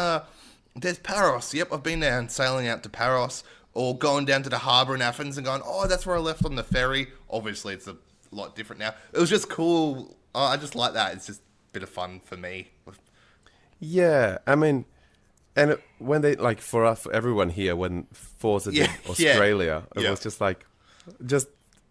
A: Paros. Yep, I've been there and sailing out to Paros. Or going down to the harbour in Athens and going, oh, that's where I left on the ferry. Obviously, it's a lot different now. It was just cool. Oh, I just like that. It's just a bit of fun for me.
B: Yeah, I mean, and when they, like, for everyone here, when Forza did Australia, it was just like,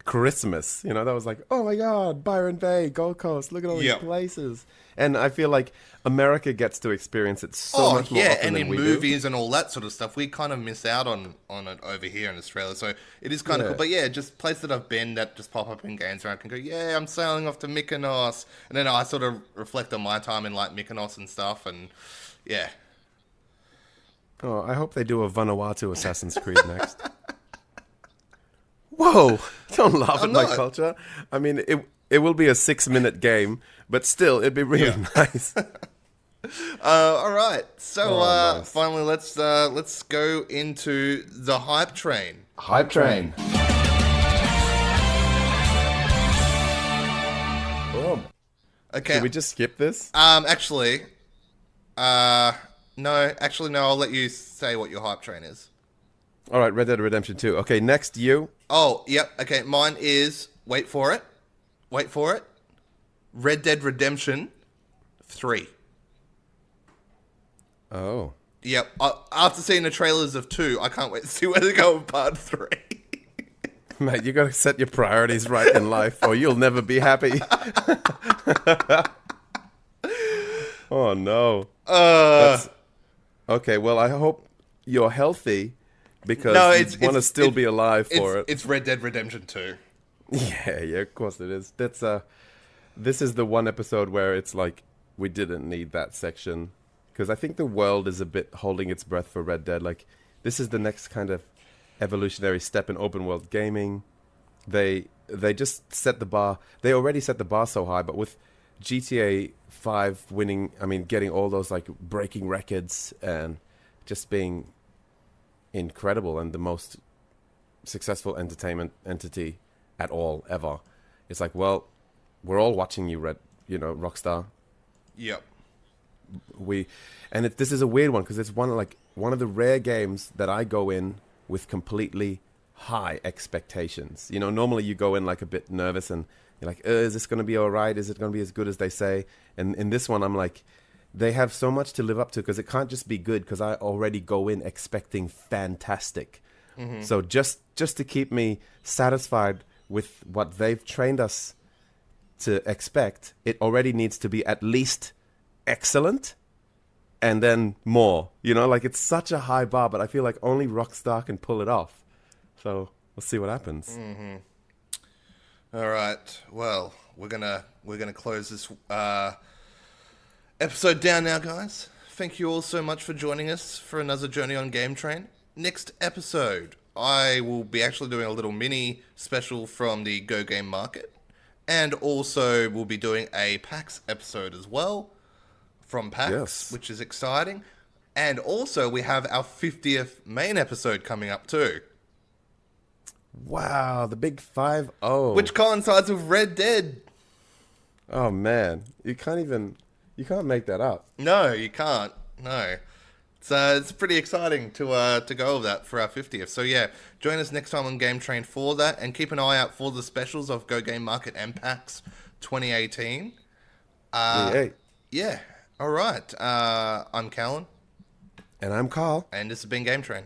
B: Christmas, that was like, oh my God, Byron Bay, Gold Coast, look at all these places. And I feel like America gets to experience it so much more often
A: and
B: than
A: in
B: we
A: movies
B: do.
A: and all that sort of stuff, we kind of miss out on it over here in Australia. So it is kind of cool. But yeah, just places that I've been that just pop up in games where I can go, yeah, I'm sailing off to Mykonos. And then I sort of reflect on my time in like Mykonos and stuff. And yeah.
B: Oh, I hope they do a Vanuatu Assassin's Creed next. Whoa! Don't laugh at my culture. I mean, it will be a 6-minute game, but still, it'd be really nice.
A: All right. So nice. Finally, let's go into the hype train.
B: Hype train. Boom.
A: Okay.
B: Should we just skip this?
A: Actually, No, actually, no. I'll let you say what your hype train is.
B: All right, Red Dead Redemption 2. Okay, next you.
A: Oh, yep. Okay, mine is. Wait for it. Wait for it. Red Dead Redemption 3.
B: Oh.
A: Yep. After seeing the trailers of 2, I can't wait to see where they go with part 3.
B: Mate, you got to set your priorities right in life or you'll never be happy. Oh, no. Okay, well, I hope you're healthy because you want to still be alive for it.
A: It's Red Dead Redemption 2.
B: Yeah, of course it is. This is the one episode where it's like, we didn't need that section. Because I think the world is a bit holding its breath for Red Dead. Like, this is the next kind of evolutionary step in open world gaming. They just set the bar. They already set the bar so high, but with GTA 5 winning, I mean, getting all those like breaking records and just being incredible and the most successful entertainment entity at all ever. It's like, well, we're all watching you, Rockstar.
A: Yep.
B: This is a weird one because it's one of the rare games that I go in with completely high expectations. You know, normally you go in like a bit nervous and you're like, is this going to be all right? Is it going to be as good as they say? And in this one, I'm like, they have so much to live up to because it can't just be good because I already go in expecting fantastic. Mm-hmm. So just to keep me satisfied with what they've trained us to expect, it already needs to be at least excellent and then more. You know, like it's such a high bar, but I feel like only Rockstar can pull it off. So we'll see what happens.
A: Mm-hmm. All right. Well, we're gonna close this episode down now, guys. Thank you all so much for joining us for another journey on Game Train. Next episode, I will be actually doing a little mini special from the Go Game Market, and also we'll be doing a PAX episode as well from PAX, yes, which is exciting. And also we have our 50th main episode coming up too.
B: Wow, the big 5-0.
A: Which coincides with Red Dead.
B: Oh man, you can't make that up.
A: No, you can't. No. It's pretty exciting to go over that for our 50th. So yeah, join us next time on Game Train for that, and keep an eye out for the specials of Go Game Market and PAX 2018. Yeah. All right. I'm Callan.
B: And I'm Karl.
A: And this has been Game Train.